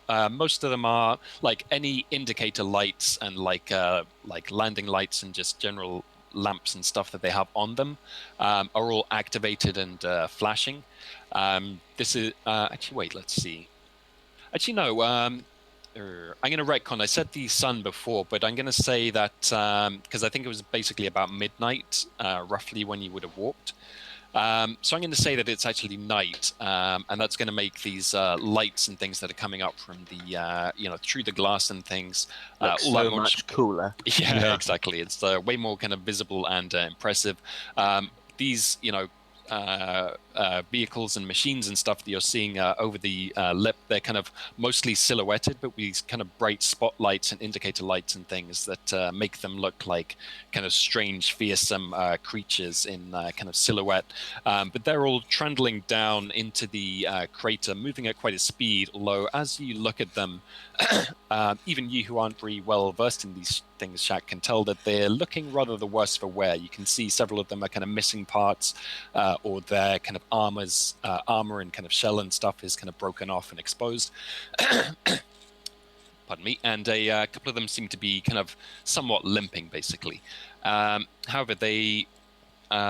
Most of them are like any indicator lights and like landing lights and just general lamps and stuff that they have on them are all activated and flashing. This is actually, wait, let's see. Actually, no. I'm going to retcon. I said the sun before, but I'm going to say that because I think it was basically about midnight, roughly when you would have walked. So I'm going to say that it's actually night, and that's going to make these lights and things that are coming up from the through the glass and things Looks all so that much cooler. Yeah, exactly. It's way more kind of visible and impressive. These, vehicles and machines and stuff that you're seeing over the lip, they're kind of mostly silhouetted, but with these kind of bright spotlights and indicator lights and things that make them look like kind of strange, fearsome creatures in kind of silhouette. But they're all trundling down into the crater, moving at quite a speed, although as you look at them, even you who aren't very well versed in these things, Shaq, can tell that they're looking rather the worse for wear. You can see several of them are kind of missing parts, or their kind of armor and kind of shell and stuff is kind of broken off and exposed. Pardon me. And a couple of them seem to be kind of somewhat limping, basically. However, they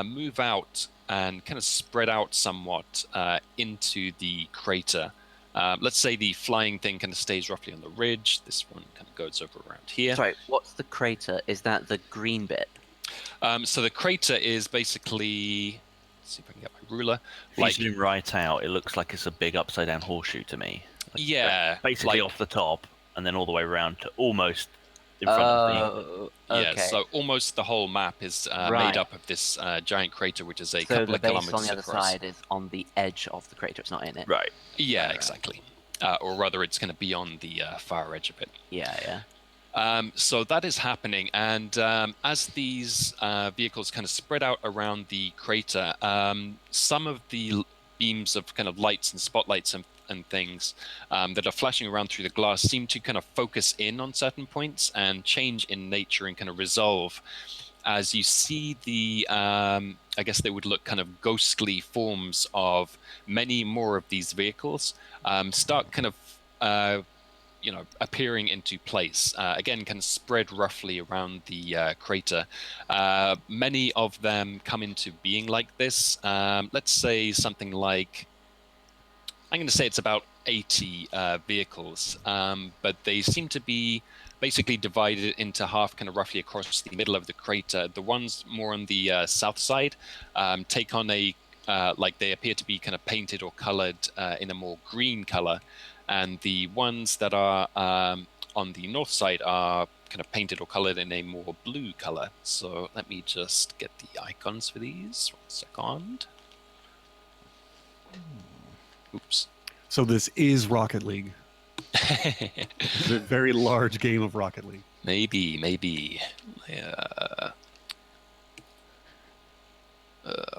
move out and kind of spread out somewhat into the crater. Let's say the flying thing kind of stays roughly on the ridge. This one kind of goes over around here. Sorry, what's the crater? Is that the green bit? So the crater is basically... Let's see if I can get my ruler. If you zoom right out, it looks like it's a big upside down horseshoe to me. Yeah. Basically off the top and then all the way around to almost in front of the... Okay. Yeah, so almost the whole map is made up of this giant crater, which is a So couple the of base kilometers on the other across. side is on the edge of the crater. It's not in it. Right. Yeah, exactly. Or rather, it's going to be on the far edge of it. Yeah. So that is happening, and as these vehicles kind of spread out around the crater, some of the beams of kind of lights and spotlights and things that are flashing around through the glass seem to kind of focus in on certain points and change in nature and kind of resolve as you see the, I guess they would look kind of ghostly forms of many more of these vehicles start kind of appearing into place. Again, kind of spread roughly around the crater. Many of them come into being like this. Let's say something like, I'm going to say it's about 80 vehicles, but they seem to be basically divided into half, kind of roughly across the middle of the crater. The ones more on the south side take on a, like they appear to be kind of painted or colored in a more green color. And the ones that are on the north side are kind of painted or colored in a more blue color. So let me just get the icons for these. 1 second. Oops. So this is Rocket League. It's a very large game of Rocket League. Maybe.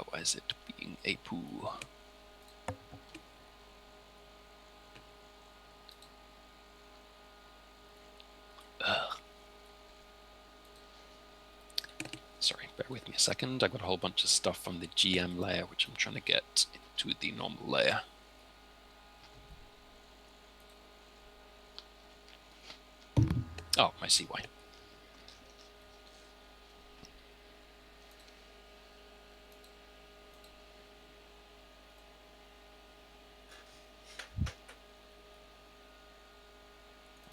Why is it being a poo? Sorry, bear with me a second. I've got a whole bunch of stuff from the GM layer, which I'm trying to get into the normal layer. Oh, I see why.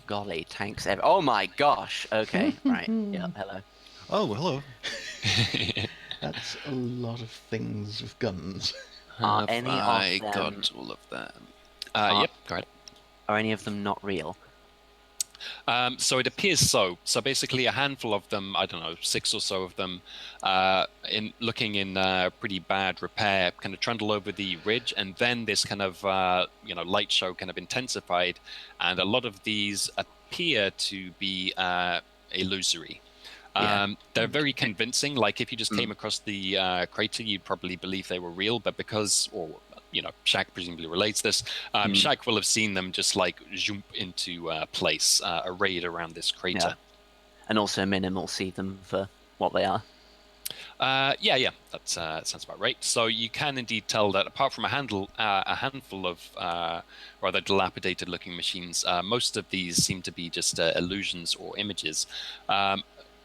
Golly, tanks ever. Oh my gosh. Okay, right. Yeah, hello. Oh, hello. That's a lot of things with guns. Are Have any of I them- got all of them? Are- Yep, go ahead. Are any of them not real? So it appears so. So basically, a handful of them, I don't know, 6 or so of them, in looking in pretty bad repair, kind of trundle over the ridge, and then this kind of light show kind of intensified, and a lot of these appear to be illusory. They're very convincing. Like if you just came across the crater, you'd probably believe they were real, but because, or Shaq presumably relates this. Shaq will have seen them just like jump into place, arrayed around this crater. Yeah. And also minimal see them for what they are. Yeah, that sounds about right. So you can indeed tell that apart from a handful of rather dilapidated-looking machines, most of these seem to be just illusions or images.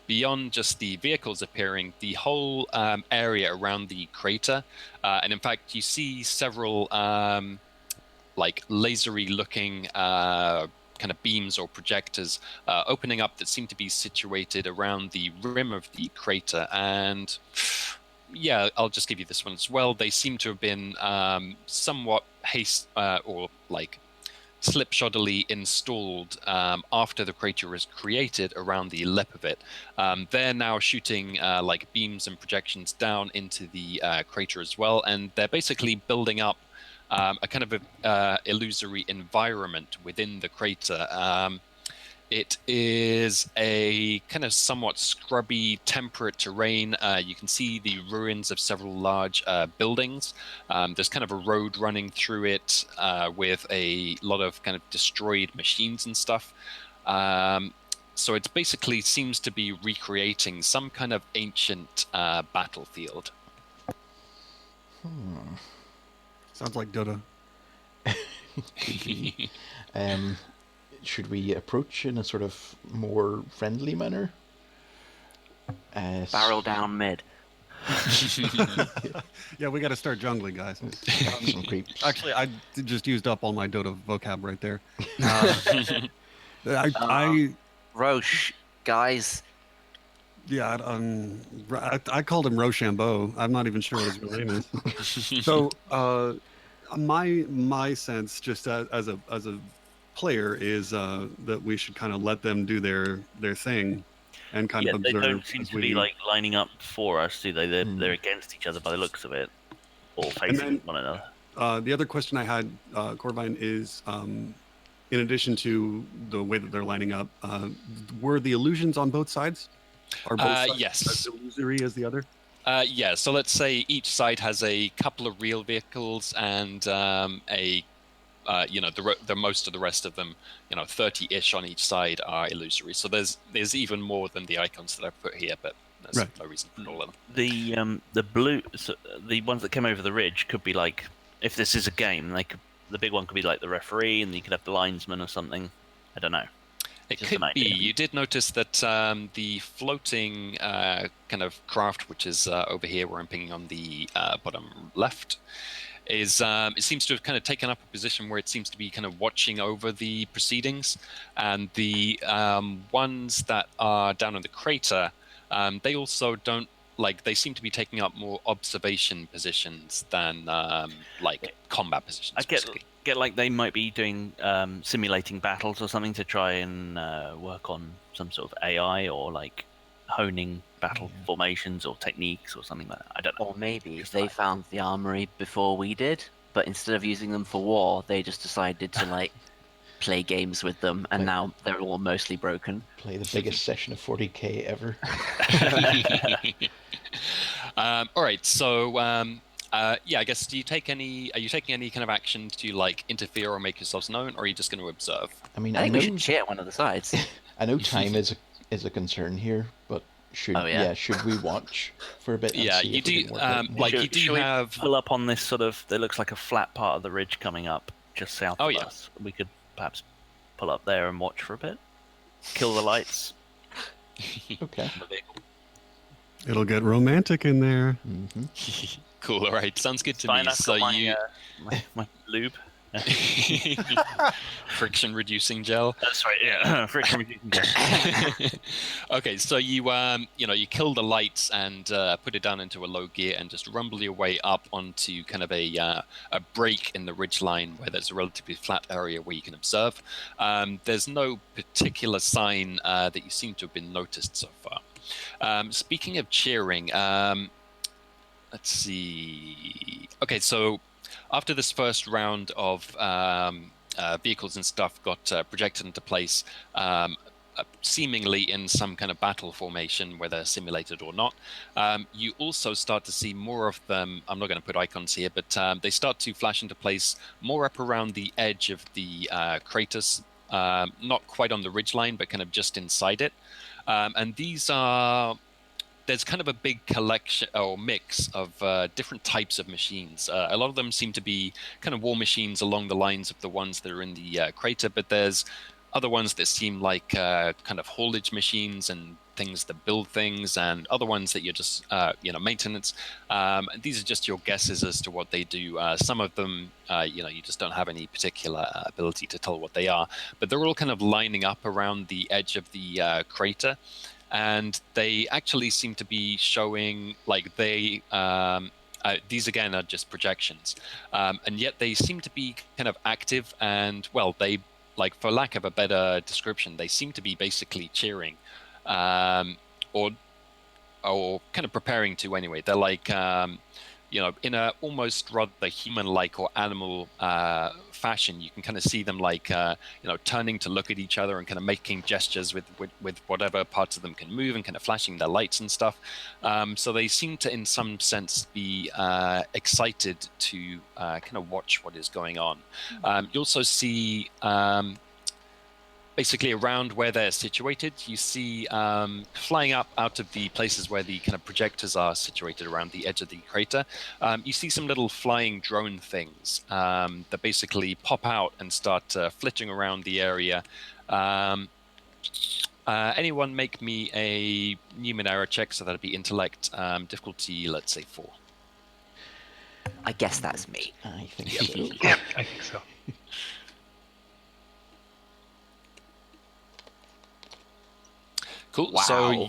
Beyond just the vehicles appearing, the whole area around the crater, and in fact, you see several like lasery-looking kind of beams or projectors opening up that seem to be situated around the rim of the crater. And yeah, I'll just give you this one as well. They seem to have been somewhat or like slipshoddily installed after the crater was created around the lip of it. They're now shooting like beams and projections down into the crater as well, and they're basically building up a kind of illusory environment within the crater. It is a kind of somewhat scrubby, temperate terrain. You can see the ruins of several large buildings. There's kind of a road running through it with a lot of kind of destroyed machines and stuff. So it basically seems to be recreating some kind of ancient battlefield. Sounds like Dota. Should we approach in a sort of more friendly manner? Barrel down mid. Yeah, we got to start jungling, guys. Some creeps. Actually, I just used up all my Dota vocab right there. Roche, guys. Yeah, I called him Rochambeau. I'm not even sure what his real name is. So, my sense, just as a player, is that we should kind of let them do their thing, and kind of observe. They don't seem to be like lining up for us, do they? They're against each other by the looks of it, or facing one another. The other question I had, Corvine, is in addition to the way that they're lining up, were the illusions on both sides? Are both sides as illusory as the other? Yeah, so let's say each side has a couple of real vehicles and the most of the rest of them, 30-ish on each side are illusory. So there's even more than the icons that I've put here, but there's no reason for all of them. The blue, the ones that came over the ridge could be like, if this is a game, the big one could be like the referee, and you could have the linesman or something. I don't know. It could be. You did notice that the floating kind of craft, which is over here where I'm pinging on the bottom left, is it seems to have kind of taken up a position where it seems to be kind of watching over the proceedings. And the ones that are down in the crater, they also don't, they seem to be taking up more observation positions than combat positions. I get like they might be doing simulating battles or something to try and work on some sort of AI or like honing battle formations or techniques or something like that. I don't know. Or maybe they found the armory before we did, but instead of using them for war, they just decided to play games with them, and now they're all mostly broken. Play the biggest session of 40k ever. All right, so I guess are you taking any kind of action to interfere or make yourselves known, or are you just going to observe? I mean, I think we should cheer one of the sides. I know time is a concern here, but should we watch for a bit? And see you if do. we can work out more? You do have pull up on this sort of. There looks like a flat part of the ridge coming up just south of us. We could perhaps pull up there and watch for a bit. Kill the lights. Okay. It'll get romantic in there. Mm-hmm. Cool. All right. Sounds good to me. I've So got my lube Friction reducing gel. That's right. Yeah, friction reducing gel. Okay, so you kill the lights and put it down into a low gear and just rumble your way up onto kind of a break in the ridgeline where there's a relatively flat area where you can observe. There's no particular sign that you seem to have been noticed so far. Speaking of cheering, let's see. Okay, so after this first round of vehicles and stuff got projected into place, seemingly in some kind of battle formation, whether simulated or not, you also start to see more of them. I'm not going to put icons here, but they start to flash into place more up around the edge of the craters, not quite on the ridgeline, but kind of just inside it. And these are there's kind of a big collection or mix of different types of machines. A lot of them seem to be kind of war machines along the lines of the ones that are in the crater, but there's other ones that seem like kind of haulage machines and things that build things, and other ones that you're just maintenance. These are just your guesses as to what they do. Some of them you just don't have any particular ability to tell what they are, but they're all kind of lining up around the edge of the crater. And they actually seem to be showing like these again are just projections, and yet they seem to be kind of active and they, like, for lack of a better description, they seem to be basically cheering, or kind of preparing to anyway. They're like in a almost rather human-like or animal fashion. You can kind of see them like turning to look at each other and kind of making gestures with whatever parts of them can move and kind of flashing their lights and stuff. So they seem to, in some sense, be excited to kind of watch what is going on. You also see basically around where they're situated, you see flying up out of the places where the kind of projectors are situated around the edge of the crater, you see some little flying drone things that basically pop out and start flitting around the area. Anyone make me a Numenera check, so that'd be intellect, difficulty, let's say 4. I guess that's me. I think so. Yeah, I think so. Cool. Wow. So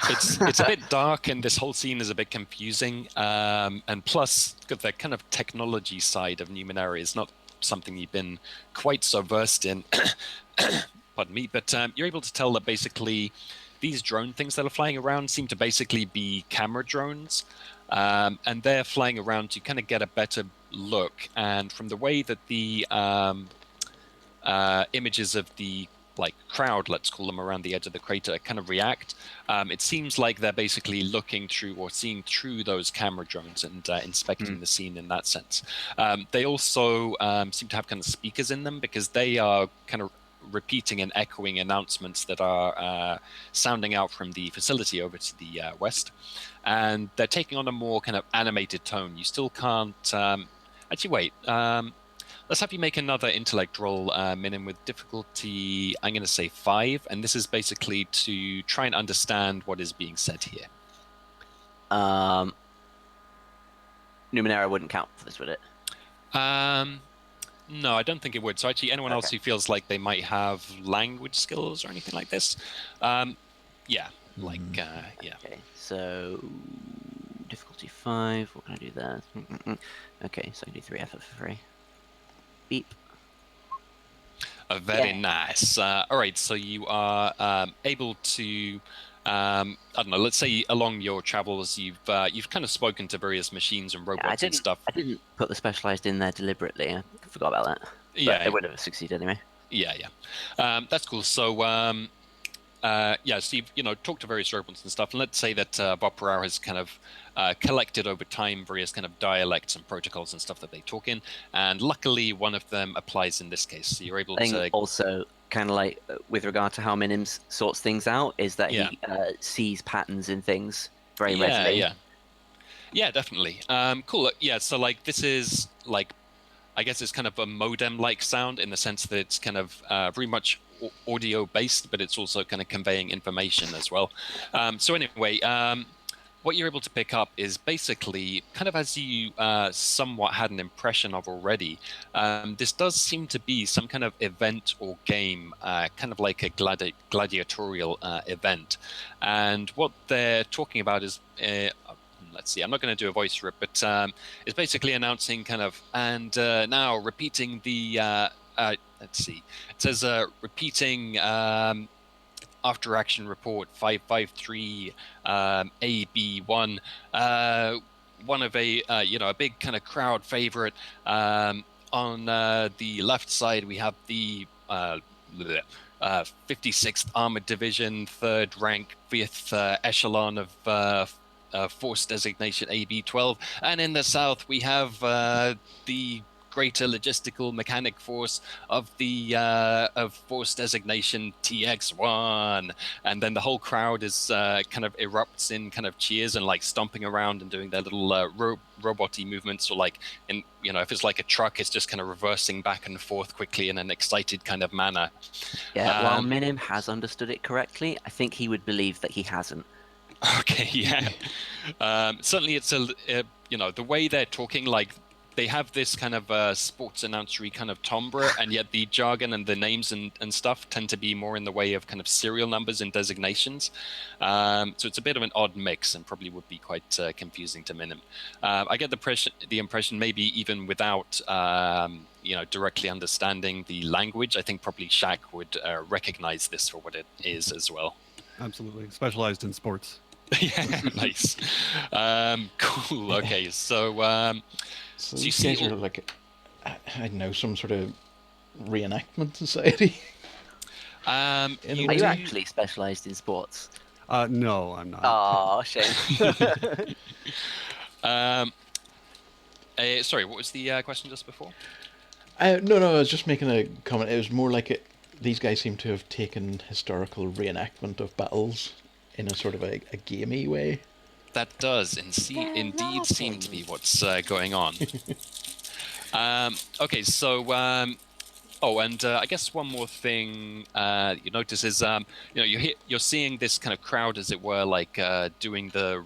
it's a bit dark, and this whole scene is a bit confusing. And plus, the kind of technology side of Numenera is not something you've been quite so versed in. Pardon me, but you're able to tell that basically these drone things that are flying around seem to basically be camera drones, and they're flying around to kind of get a better look. And from the way that the images of the crowd, let's call them, around the edge of the crater kind of react, it seems like they're basically looking through or seeing through those camera drones and inspecting the scene in that sense. They also seem to have kind of speakers in them, because they are kind of repeating and echoing announcements that are sounding out from the facility over to the west, and they're taking on a more kind of animated tone. You still can't actually wait. Let's have you make another intellect roll, Minim, with difficulty, I'm going to say 5, and this is basically to try and understand what is being said here. Numenera wouldn't count for this, would it? No, I don't think it would. So actually, anyone else who feels like they might have language skills or anything like this, yeah. Okay, so difficulty 5. What can I do there? Okay, so I can do 3 effort for free. Beep. Very nice. All right, so you are able to, I don't know, let's say along your travels, you've kind of spoken to various machines and robots and stuff. I didn't put the specialized in there deliberately. I forgot about that. But it would have succeeded anyway. Yeah. That's cool. So, so you've talked to various robots and stuff, and let's say that Bob Pereira has kind of collected over time various kind of dialects and protocols and stuff that they talk in, and luckily one of them applies in this case. So you're able to also kind of like with regard to how Minims sorts things out is that he sees patterns in things very readily. Yeah, definitely. Cool. Yeah, so like this is like, I guess it's kind of a modem-like sound in the sense that it's kind of very much audio-based, but it's also kind of conveying information as well. So anyway, what you're able to pick up is basically kind of as you somewhat had an impression of already. This does seem to be some kind of event or game, kind of like a gladiatorial event. And what they're talking about is, let's see, I'm not going to do a voice rip, but it's basically announcing kind of, and now repeating the, let's see, it says repeating. After action report 553 AB1, one of a big kind of crowd favorite. On the left side, we have the 56th Armored Division, 3rd rank, 5th echelon of force designation AB12, and in the south we have the greater logistical mechanic force of the of force designation TX1, and then the whole crowd is kind of erupts in kind of cheers and like stomping around and doing their little robot-y movements, or like in if it's like a truck, it's just kind of reversing back and forth quickly in an excited kind of manner. Yeah, while Minim has understood it correctly, I think he would believe that he hasn't. Okay, yeah. Certainly, it's the way they're talking, like they have this kind of sports announcery kind of timbre, and yet the jargon and the names and stuff tend to be more in the way of kind of serial numbers and designations. So it's a bit of an odd mix, and probably would be quite confusing to Minim. I get the impression, maybe even without directly understanding the language, I think probably Shaq would recognize this for what it is as well. Absolutely, specialized in sports. Yeah, nice. Cool. Okay, so So you these see guys are like, I don't know, some sort of reenactment society. Are In a Are you way. actually specialized in sports? No, I'm not. Oh, shame. Sorry, what was the question just before? No, I was just making a comment. It was more like these guys seem to have taken historical reenactment of battles in a sort of a gamey way. That does indeed seem to be what's going on. Okay, so and I guess one more thing you notice is you're seeing this kind of crowd, as it were, like doing the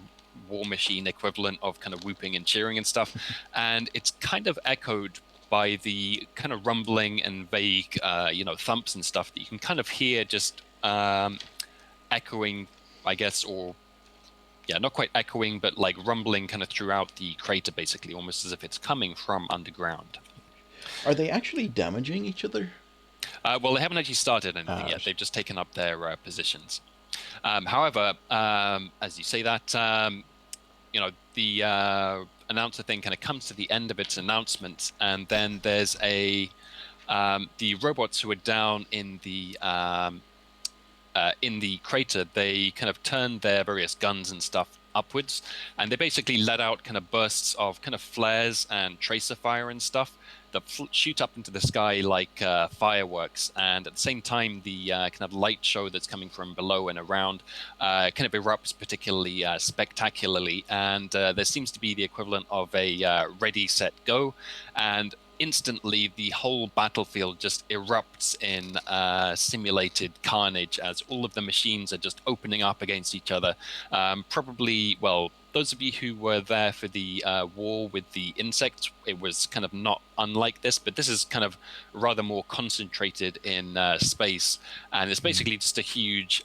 war machine equivalent of kind of whooping and cheering and stuff, and it's kind of echoed by the kind of rumbling and vague thumps and stuff that you can kind of hear just echoing, I guess, or not quite echoing, but like rumbling kind of throughout the crater, basically, almost as if it's coming from underground. Are they actually damaging each other? Well, they haven't actually started anything yet. They've just taken up their positions. However, as you say that, the announcer thing kind of comes to the end of its announcement, and then there's the robots who are down in the crater, they kind of turn their various guns and stuff upwards, and they basically let out kind of bursts of kind of flares and tracer fire and stuff that shoot up into the sky like fireworks. And at the same time, the kind of light show that's coming from below and around kind of erupts particularly spectacularly. And there seems to be the equivalent of a ready, set, go. And instantly the whole battlefield just erupts in simulated carnage as all of the machines are just opening up against each other. Those of you who were there for the war with the insects, it was kind of not unlike this, but this is kind of rather more concentrated in space, and it's basically just a huge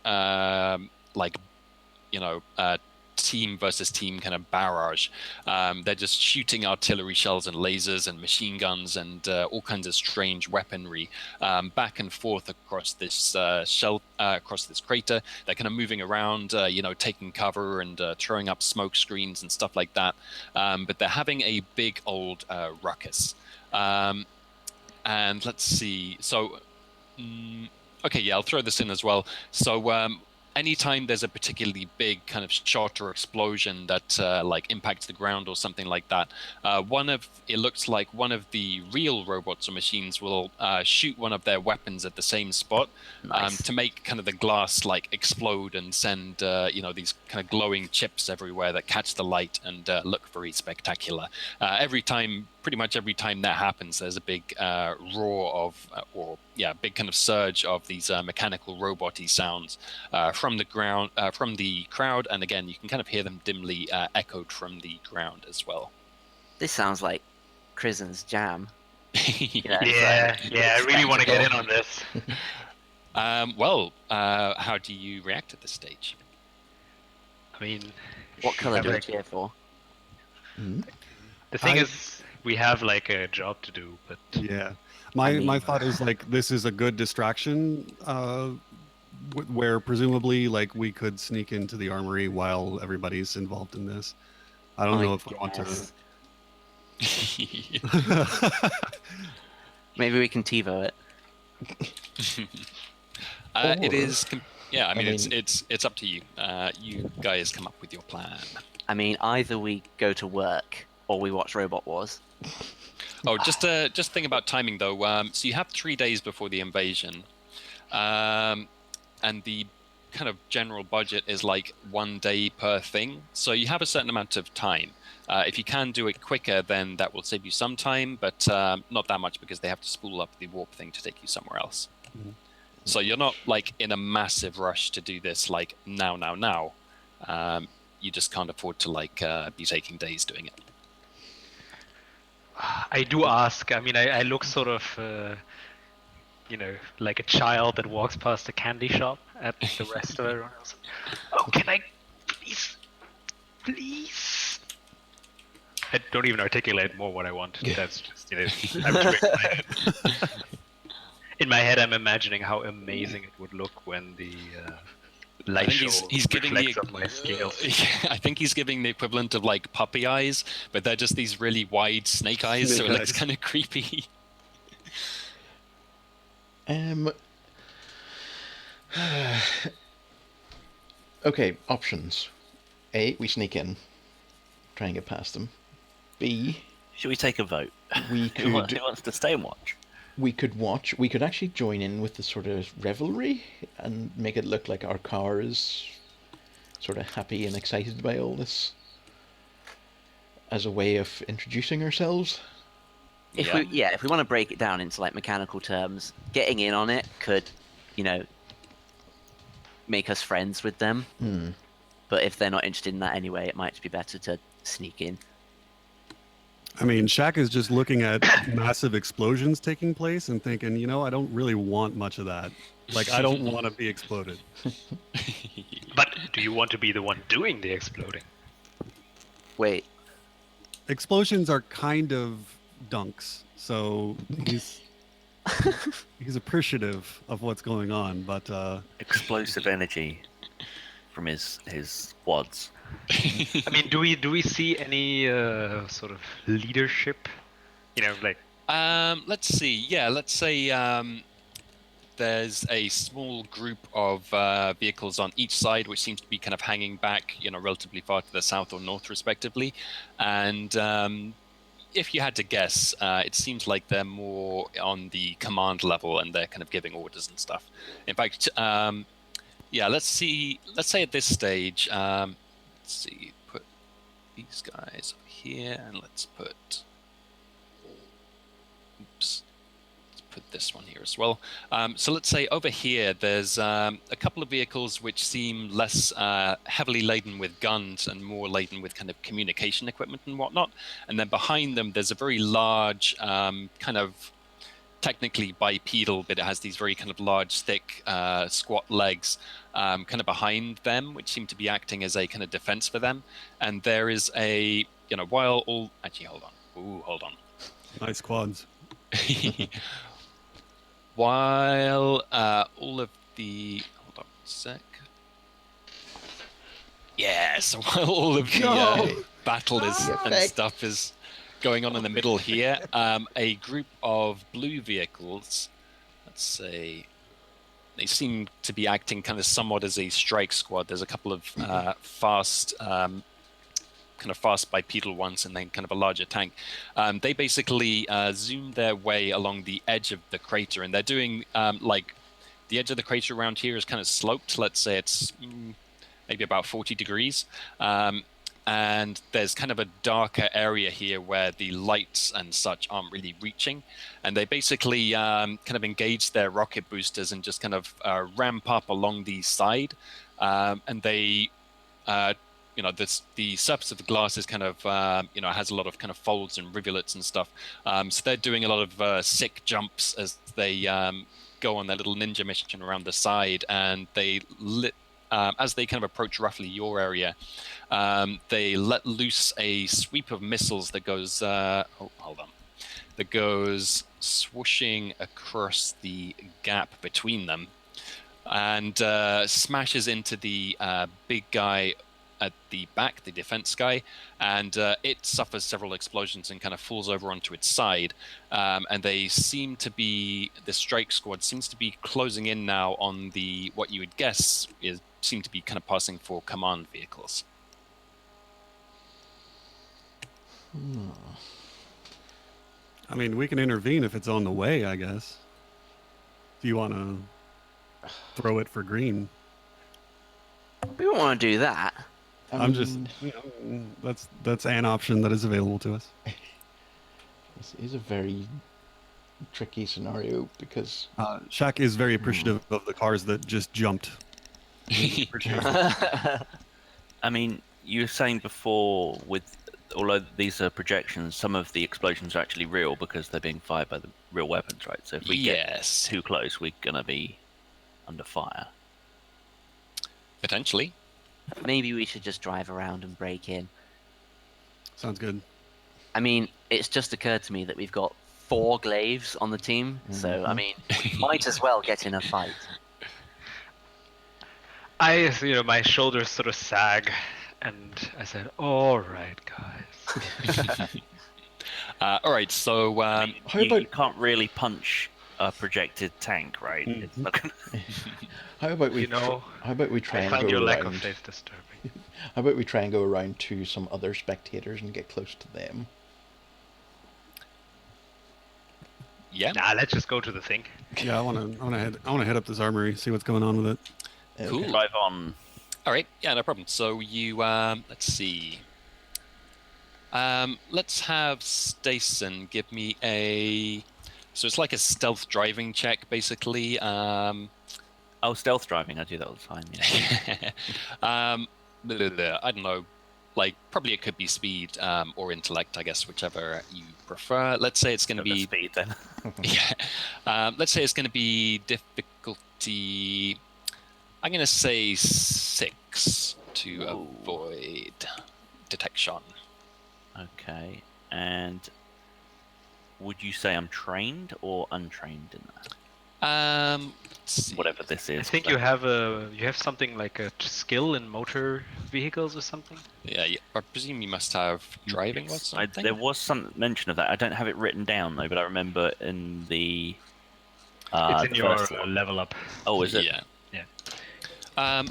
team versus team kind of barrage. They're just shooting artillery shells and lasers and machine guns and all kinds of strange weaponry back and forth across this across this crater. They're kind of moving around, taking cover and throwing up smoke screens and stuff like that. But they're having a big old ruckus. And let's see. So, okay, yeah, I'll throw this in as well. So, anytime there's a particularly big kind of shot or explosion that impacts the ground or something like that, it looks like one of the real robots or machines will shoot one of their weapons at the same spot. Nice. To make kind of the glass explode and send these kind of glowing chips everywhere that catch the light and look very spectacular. Pretty much every time that happens, there's a big roar of big kind of surge of these mechanical robot-y sounds from the ground, from the crowd, and again, you can kind of hear them dimly echoed from the ground as well. This sounds like Krisen's jam. You know, Yeah, it's like yeah, I really want to get in spectacle. on this. How do you react at this stage? I mean, What color do we like, cheer for? the thing is, we have like a job to do, but Yeah. My thought is like this is a good distraction where presumably like we could sneak into the armory while everybody's involved in this. I don't know if I want to. Maybe we can TiVo it. It is. Yeah, I mean, mean- it's up to you. You guys come up with your plan. I mean, either we go to work or we watch Robot Wars. Oh, just think about timing though. So you have 3 days before the invasion, and the kind of general budget is like 1 day per thing. So you have a certain amount of time. If you can do it quicker, then that will save you some time, but not that much because they have to spool up the warp thing to take you somewhere else. So you're not like in a massive rush to do this like now. You just can't afford to like be taking days doing it. I do ask. I mean, I look sort of, like a child that walks past a candy shop at the rest of everyone else. Oh, can I, please? I don't even articulate more what I want. That's just, I'm too excited. In my head, I'm imagining how amazing it would look when the light show he's giving reflects the on my scales. I think he's giving the equivalent of like puppy eyes, but they're just these really wide snake eyes, so it looks kind of creepy. Okay, options. A, we sneak in, try and get past them. B, Should we take a vote? we Who could wants to stay and watch? we could watch. We could actually join in with the sort of revelry and make it look like our car is sort of happy and excited by all this as a way of introducing ourselves. If we want to break it down into like mechanical terms, getting in on it could, make us friends with them. But if they're not interested in that anyway, it might just be better to sneak in. I mean, Shaq is just looking at massive explosions taking place and thinking, I don't really want much of that. Like, I don't want to be exploded. But do you want to be the one doing the exploding? Wait, Explosions are kind of dunks, so he's appreciative of what's going on, but Explosive energy from his quads. I mean, do we see any sort of leadership? Let's see. Yeah, let's say there's a small group of vehicles on each side, which seems to be kind of hanging back, relatively far to the south or north, respectively. And if you had to guess, it seems like they're more on the command level, and they're kind of giving orders and stuff. In fact, let's say at this stage, put these guys up here, and let's put this one here as well. So let's say over here, there's a couple of vehicles which seem less heavily laden with guns and more laden with kind of communication equipment and whatnot. And then behind them, there's a very large kind of technically bipedal, but it has these very kind of large, thick, squat legs kind of behind them, which seem to be acting as a kind of defense for them. And there is a, while all... Actually, hold on. Ooh, hold on. nice quads. While all of the... Hold on a sec. Yeah, so while all of the battle and stuff is going on in the middle here, a group of blue vehicles, let's say, they seem to be acting kind of somewhat as a strike squad. There's a couple of fast bipedal ones, and then kind of a larger tank. They basically zoom their way along the edge of the crater, and they're doing like the edge of the crater around here is kind of sloped. Let's say it's maybe about 40 degrees. and there's kind of a darker area here where the lights and such aren't really reaching, and they basically kind of engage their rocket boosters and just kind of ramp up along the side, and they the surface of the glass is kind of has a lot of kind of folds and rivulets and stuff, so they're doing a lot of sick jumps as they go on their little ninja mission around the side, and they as they kind of approach roughly your area, they let loose a sweep of missiles that goes that goes swooshing across the gap between them, and smashes into the big guy at the back, the defense guy, and it suffers several explosions and kind of falls over onto its side. And the strike squad seems to be closing in now on what you would guess seem to be kind of passing for command vehicles. I mean, we can intervene if it's on the way, I guess. If you want to throw it for green. We don't want to do that. I'm just, that's an option that is available to us. This is a very tricky scenario because Shaq is very appreciative of the cars that just jumped. I mean, you were saying before, although these are projections, some of the explosions are actually real because they're being fired by the real weapons, right? So if we get too close, we're going to be under fire. Potentially. Maybe we should just drive around and break in. Sounds good. I mean, it's just occurred to me that we've got 4 glaives on the team, so I mean, we might as well get in a fight. My shoulders sort of sag, and I said, "All right, guys." All right, so you can't really punch a projected tank, right? It's not gonna... How about we try I and find go your around? lack of faith disturbing. How about we try and go around to some other spectators and get close to them? Yeah. Nah, let's just go to the thing. Yeah, I want to head up this armory, see what's going on with it. Cool. Drive on. All right. Yeah, no problem. So you let's see. Let's have Stason give me so it's like a stealth driving check, basically. Stealth driving. I do that all the time. Yeah. I don't know. Like, probably it could be speed or intellect, I guess, whichever you prefer. Let's say it's going to be speed then. yeah. Let's say it's going to be difficulty. I'm going to say 6 to avoid detection. Okay. And would you say I'm trained or untrained in that? Whatever this is. I think you have something like a skill in motor vehicles or something. Yeah, I presume you must have driving or something. There was some mention of that. I don't have it written down though, but I remember in the. It's in your level up. Oh, is it? Yeah. Yeah.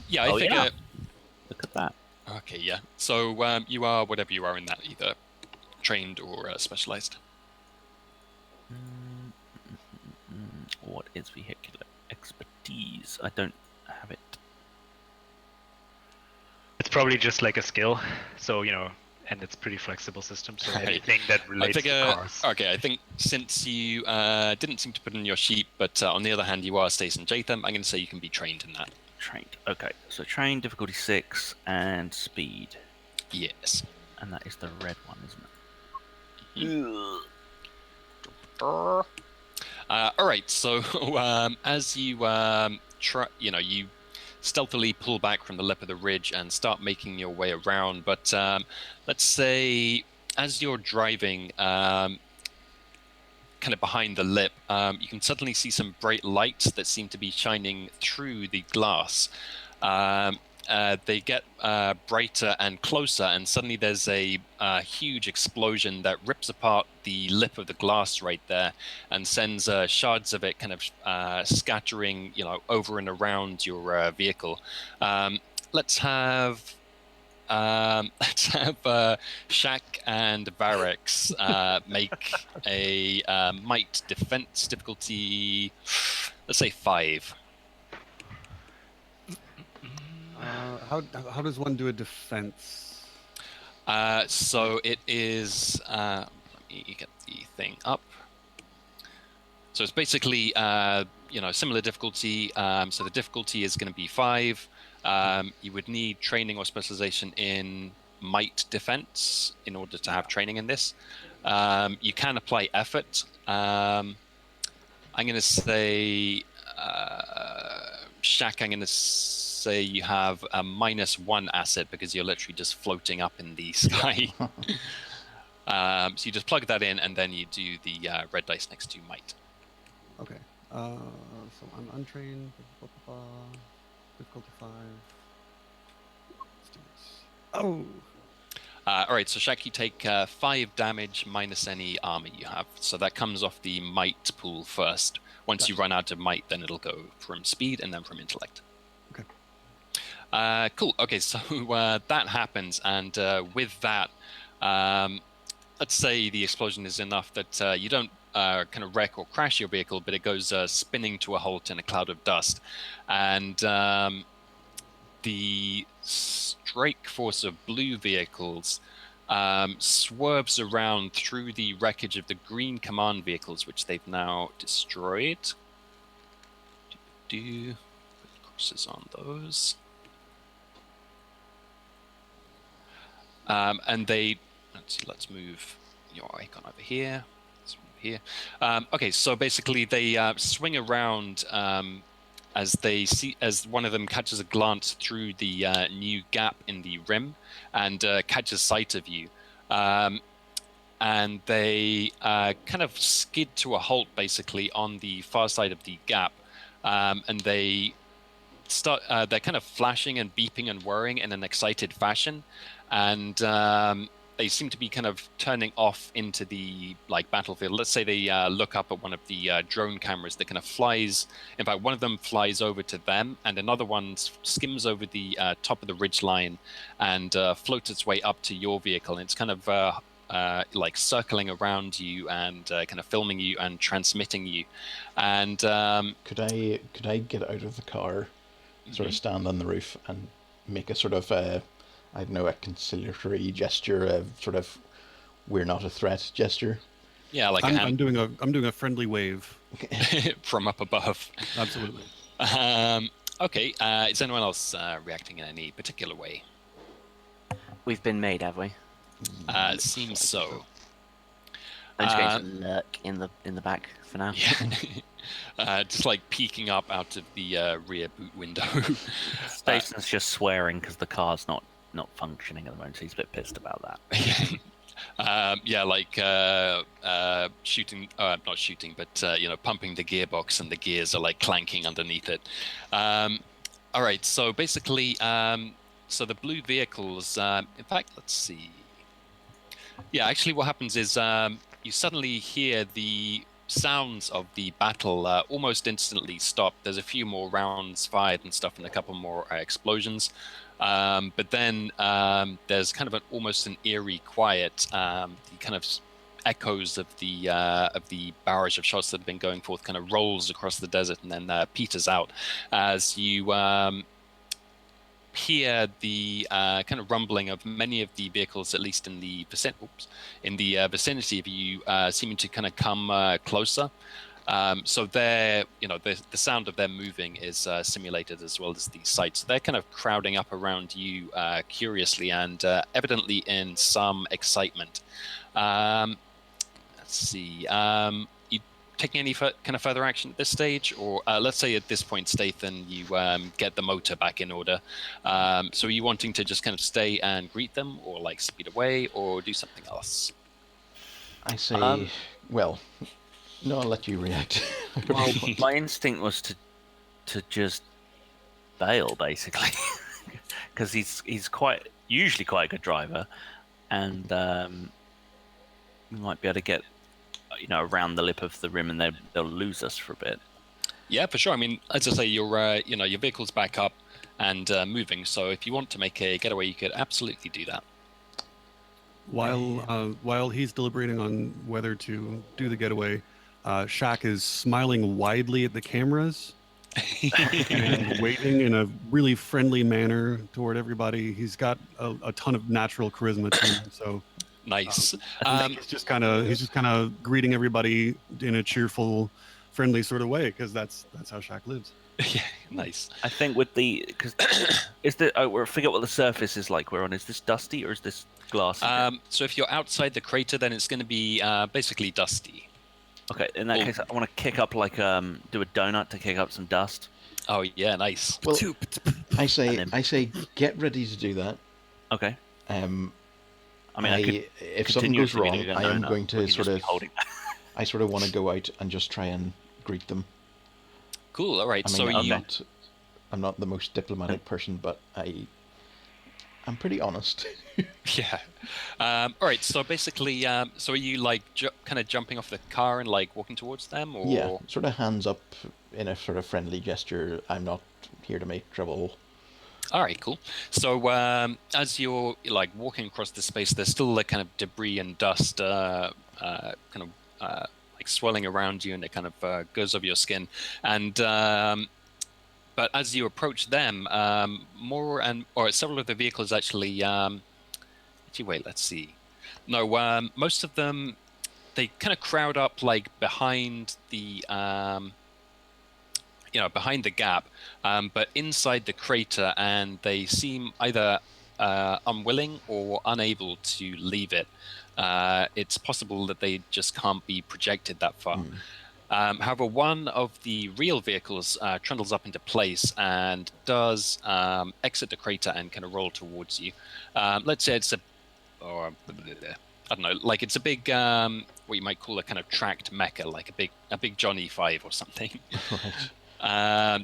Yeah, I figure. Yeah. Look at that. Okay, yeah. So you are whatever you are in that, either trained or specialized. What is vehicular expertise? I don't have it. It's probably just like a skill, so and it's pretty flexible system. So anything that relates to cars. Okay, I think since you didn't seem to put in your sheet, but on the other hand, you are Stason Jatham, I'm going to say you can be trained in that. Trained. Okay, so trained, difficulty 6, and speed. Yes. And that is the red one, isn't it? All right. So as you you stealthily pull back from the lip of the ridge and start making your way around. But let's say as you're driving, kind of behind the lip, you can suddenly see some bright lights that seem to be shining through the glass. They get brighter and closer, and suddenly there's a huge explosion that rips apart the lip of the glass right there and sends shards of it kind of scattering, over and around your vehicle. Let's have Shaq and Varex make a might defense difficulty, let's say 5. How does one do a defense? So it is. Let me get the thing up. So it's basically, similar difficulty. So the difficulty is going to be 5. You would need training or specialization in might defense in order to have training in this. You can apply effort. I'm going to say, Shaq, I'm going to say you have a -1 asset because you're literally just floating up in the sky. So you just plug that in and then you do the red dice next to might. Okay. So I'm untrained. Difficulty 5. Let's do this. Oh. All right, so Shaq, you take 5 damage minus any armor you have. So that comes off the might pool first. Once you run out of might, then it'll go from speed and then from intellect. Okay. Cool. Okay, so that happens, and with that, let's say the explosion is enough that you don't kind of wreck or crash your vehicle, but it goes spinning to a halt in a cloud of dust, and the strike force of blue vehicles swerves around through the wreckage of the green command vehicles, which they've now destroyed. Put crosses on those. And they, let's move your icon over here. Let's move here. Okay, so basically they swing around as one of them catches a glance through the new gap in the rim and catches sight of you. And they kind of skid to a halt basically on the far side of the gap. And they start, they're kind of flashing and beeping and whirring in an excited fashion. And they seem to be kind of turning off into the battlefield. Let's say they look up at one of the drone cameras that kind of flies. In fact, one of them flies over to them, and another one skims over the top of the ridge line and floats its way up to your vehicle. And it's kind of circling around you and kind of filming you and transmitting you. And could I get out of the car, sort of stand on the roof, and make a sort of I don't know, a conciliatory gesture, a sort of "we're not a threat" gesture? Yeah, like I'm doing a friendly wave from up above. Absolutely. Okay. Is anyone else reacting in any particular way? We've been made, have we? It seems so. I'm just going to lurk in the back for now. Yeah. Just like peeking up out of the rear boot window. Stacen's just swearing because the car's not functioning at the moment, so he's a bit pissed about that. Shooting, not shooting, but pumping the gearbox, and the gears are like clanking underneath it. All right, so basically, so the blue vehicles, in fact, let's see. Yeah, actually what happens is you suddenly hear the sounds of the battle almost instantly stop. There's a few more rounds fired and stuff, and a couple more explosions. But then there's kind of almost an eerie quiet. The kind of echoes of the barrage of shots that have been going forth kind of rolls across the desert and then peters out as you hear the kind of rumbling of many of the vehicles, at least in the vicinity of you, seeming to kind of come closer. So they're, the sound of them moving is simulated as well as the sight. So they're kind of crowding up around you curiously and evidently in some excitement. Let's see. You taking any kind of further action at this stage? Or let's say at this point, Stathan, you get the motor back in order. So are you wanting to just kind of stay and greet them, or like speed away, or do something else? I say, well... No, I'll let you react. Well, my instinct was to just bail, basically, because he's usually quite a good driver, and we might be able to get around the lip of the rim, and they'll lose us for a bit. Yeah, for sure. I mean, as I say, your vehicle's back up and moving. So if you want to make a getaway, you could absolutely do that. While he's deliberating on whether to do the getaway, Shaq is smiling widely at the cameras and waving in a really friendly manner toward everybody. He's got a ton of natural charisma to him, so Nice. I think he's just kind of greeting everybody in a cheerful, friendly sort of way because that's how Shaq lives. Yeah, nice. I think with the because I forget what the surface is like we're on. Is this dusty or is this glassy? So if you're outside the crater, then it's going to be basically dusty. Okay, in that case, I want to kick up like do a donut to kick up some dust. Oh yeah, nice. Well, I say, get ready to do that. Okay. I mean, I could if something goes wrong, continuously I am donut, going we to can sort just be of, holding. I sort of want to go out and just try and greet them. Cool. All right. I mean, So I'm not the most diplomatic person, but I'm pretty honest. yeah. All right. So basically, so are you like kind of jumping off the car and like walking towards them, or? Yeah, sort of hands up in a sort of friendly gesture. I'm not here to make trouble. All right, cool. So as you're like walking across the space, there's still like kind of debris and dust, like swirling around you, and it kind of goes over your skin. And but as you approach them, several of the vehicles actually. Actually, wait. Let's see. No, most of them they kind of crowd up like behind the. Behind the gap, but inside the crater, and they seem either unwilling or unable to leave it. It's possible that they just can't be projected that far. However, one of the real vehicles trundles up into place and does exit the crater and kind of roll towards you. Let's say it's I don't know, like it's a big, what you might call a kind of tracked mecha, like a big Johnny 5 or something. Right.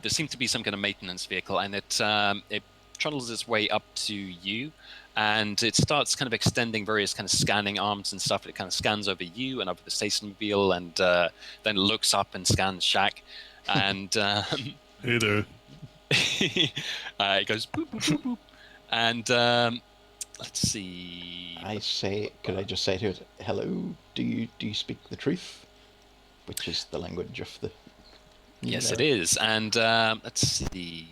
There seems to be some kind of maintenance vehicle, and it trundles its way up to you, and it starts kind of extending various kind of scanning arms and stuff. It kind of scans over you and over the station wheel, and then looks up and scans Shaq, and Hey there. it goes boop boop boop boop, and let's see. Could I just say to it, "Hello, do you speak the truth?" Which is the language of the. Yes, it is. And let's see.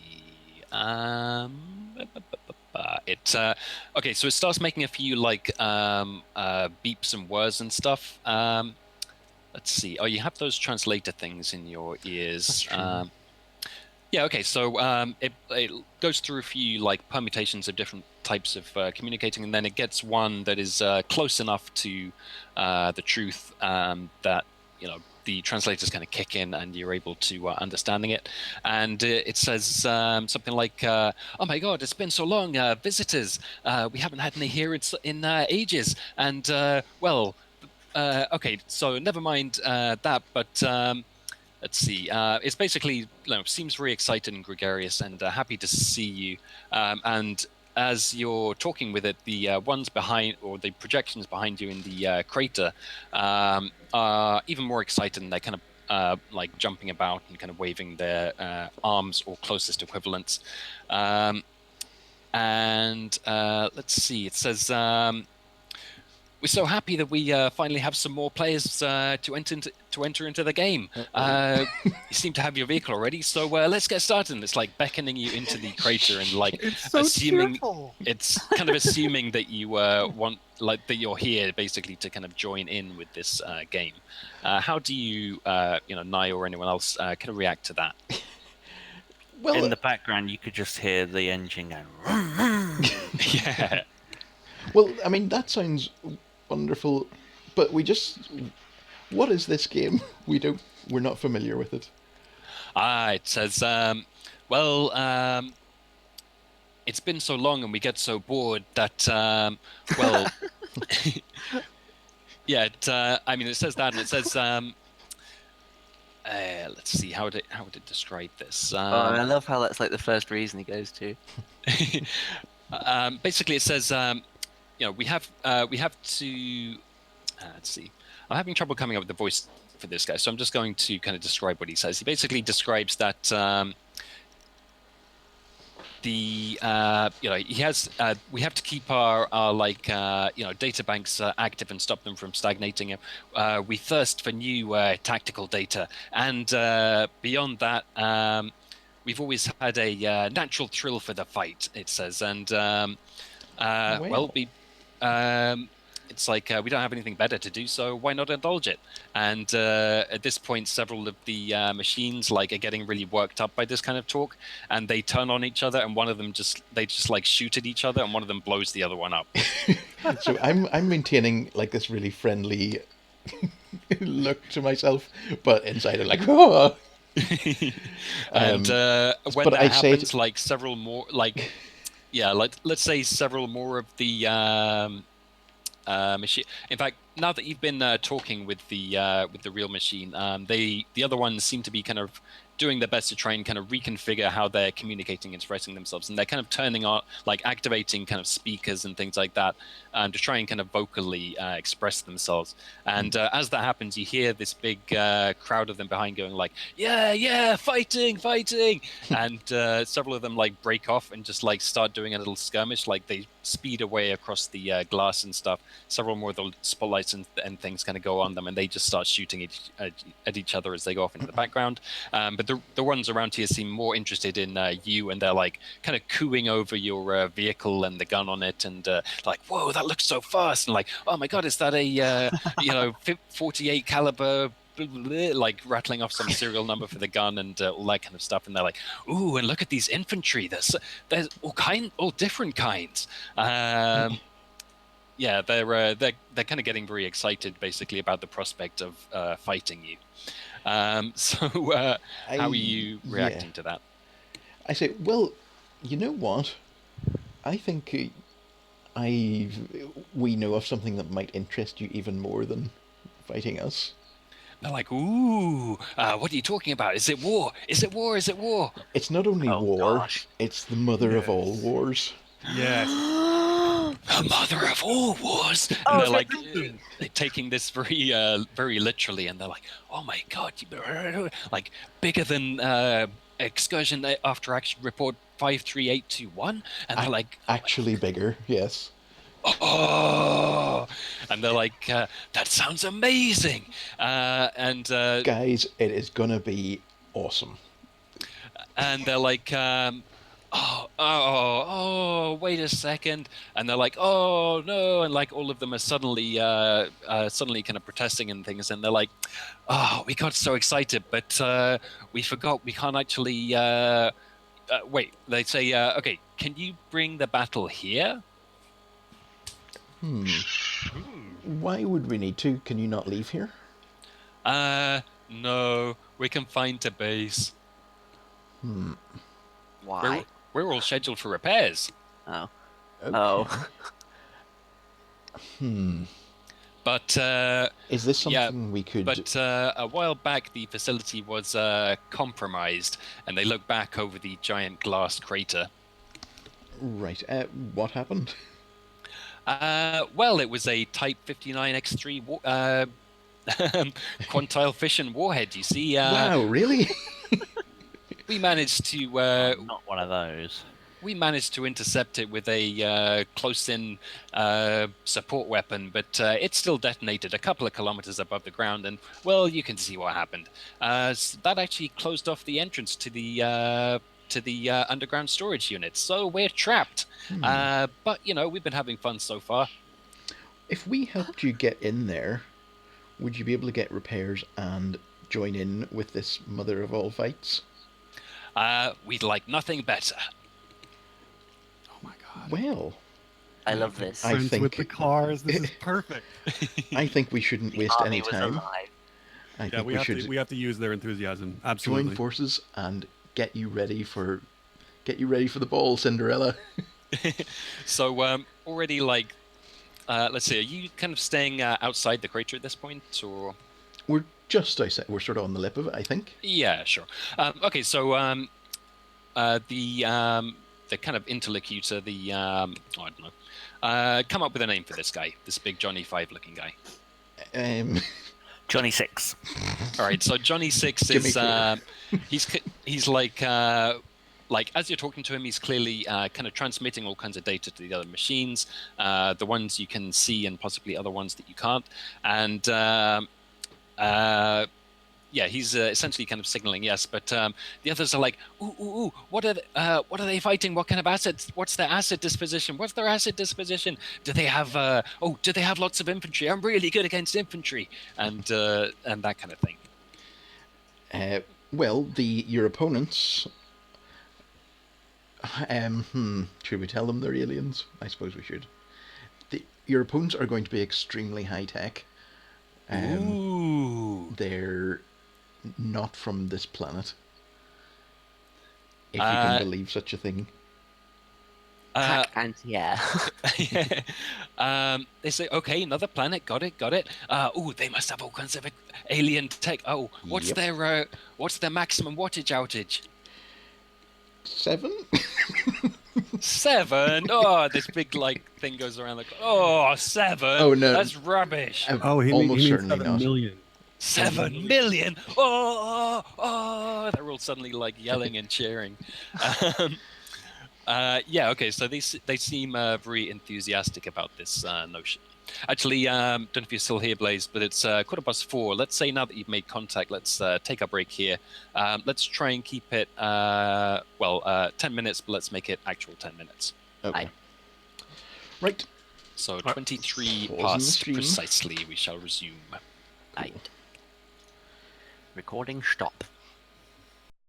Okay, so it starts making a few like beeps and whirs and stuff. Let's see. Oh, you have those translator things in your ears. That's true. Yeah. Okay. So it goes through a few like permutations of different types of communicating, and then it gets one that is close enough to the truth that the translators kind of kick in and you're able to understanding it. And it says something like, oh my God, it's been so long, visitors. We haven't had any here in ages. And okay, so never mind that, but let's see. It's basically, seems very excited and gregarious and happy to see you. And as you're talking with it, the ones behind, or the projections behind you in the crater, are even more excited, and they're kind of like jumping about and kind of waving their arms or closest equivalents. And let's see, it says, we're so happy that we finally have some more players to enter into the game. You seem to have your vehicle already, so let's get started. And it's like beckoning you into the crater and like It's so cheerful. It's kind of assuming that you want, like, that you're here basically to kind of join in with this game. How do you, Nye or anyone else, kind of react to that? Well, In the background, you could just hear the engine going. Yeah. well, I mean that sounds wonderful, but what is this game? We're not familiar with it. It says, it's been so long and we get so bored that, yeah, it says that, and it says, let's see, how would it describe this? I love how that's like the first reason he goes to. Basically, it says, we have to. Let's see. I'm having trouble coming up with the voice for this guy, so I'm just going to kind of describe what he says. He basically describes that he has. We have to keep our data banks active and stop them from stagnating. We thirst for new tactical data, and beyond that. we've always had a natural thrill for the fight. It says, and well, it's like we don't have anything better to do, so why not indulge it? And at this point, several of the machines are getting really worked up by this kind of talk, and they turn on each other, and one of them just shoot at each other, and one of them blows the other one up. So I'm maintaining this really friendly look to myself, but inside I'm like, oh. And when but that I say happens, several more, let's say several more of the machine. In fact, now that you've been talking with the real machine, the other ones seem to be kind of doing their best to try and kind of reconfigure how they're communicating and expressing themselves, and they're kind of turning on, activating kind of speakers and things like that, to try and kind of vocally express themselves. And as that happens, you hear this big crowd of them behind going yeah, fighting, and several of them break off and just start doing a little skirmish, they speed away across the glass and stuff. Several more of the spotlights and things kind of go on them, and they just start shooting at each other as they go off into the background. But the ones around here seem more interested in you, and they're kind of cooing over your vehicle and the gun on it, and whoa, that looks so fast, and oh my god, is that a 48 caliber, rattling off some serial number for the gun and all that kind of stuff. And they're like, ooh, and look at these infantry, there's all different kinds. Yeah, they're kind of getting very excited basically about the prospect of fighting you. So how are you reacting to that? I say, well, you know what? I think we know of something that might interest you even more than fighting us. They're like, ooh, what are you talking about? Is it war? Is it war? Is it war? It's not only war, gosh. it's the mother of all wars. Yes. The mother of all wars. And they're they're taking this very very literally, and they're like, oh my god, bigger than excursion after action report 53821. And they're like, actually bigger, yes. oh, and they're like, that sounds amazing. And guys, it is gonna be awesome. And they're like, oh, wait a second. And they're like, oh no, and all of them are suddenly kind of protesting and things, and they're like, oh, we got so excited, but we forgot we can't actually wait. They say, okay, can you bring the battle here? Why would we need to? Can you not leave here? No, we're confined to base. Why? We're all scheduled for repairs. Oh. Okay. Oh. But is this something we could? But a while back, the facility was compromised, and they look back over the giant glass crater. Right. What happened? Well, it was a Type 59X3 quantile fission warhead. You see. Wow, really? We managed to. Not one of those. We managed to intercept it with a close-in support weapon, but it still detonated a couple of kilometers above the ground, and, well, you can see what happened. So that actually closed off the entrance to the underground storage unit, so we're trapped. But, we've been having fun so far. If we helped you get in there, would you be able to get repairs and join in with this mother of all fights? We'd like nothing better. Oh my god. Well, I love this. I Friends think with the cars. This is perfect. I think we shouldn't waste Army any was time. alive. I Yeah, think we should have to use their enthusiasm. Absolutely. join forces and get you ready for the ball, Cinderella. So already let's see, are you kind of staying outside the crater at this point, or? We're just we're sort of on the lip of it, I think. Yeah, sure. Okay, so the kind of interlocutor, I don't know, come up with a name for this guy, this big Johnny Five looking guy. Johnny Six. All right, so Johnny Six is he's like as you're talking to him, he's clearly kind of transmitting all kinds of data to the other machines, the ones you can see and possibly other ones that you can't, and yeah, he's essentially kind of signaling yes, but the others are like, ooh, what are they fighting? What kind of assets? What's their asset disposition? What's their asset disposition? Do they have do they have lots of infantry? I'm really good against infantry, and that kind of thing. Well, your opponents. Should we tell them they're aliens? I suppose we should. Your opponents are going to be extremely high tech. Ooh. They're not from this planet. If you can believe such a thing. Yeah. They say, okay, another planet, got it. They must have all kinds of alien tech. Oh, what's their maximum wattage outage? 7? 7? Oh, this big thing goes around like, 7? Oh no, that's rubbish. He almost means certainly 7 not. million. 7 million? Oh! They're all suddenly yelling and cheering. Okay, so they seem very enthusiastic about this notion. Actually, don't know if you're still here, Blaze, but it's 4:15. Let's say now that you've made contact, let's take a break here. Let's try and keep it, 10 minutes, but let's make it actual 10 minutes. Okay. Right. So 23 Pause in the past stream. precisely, we shall resume. Right. Recording stop.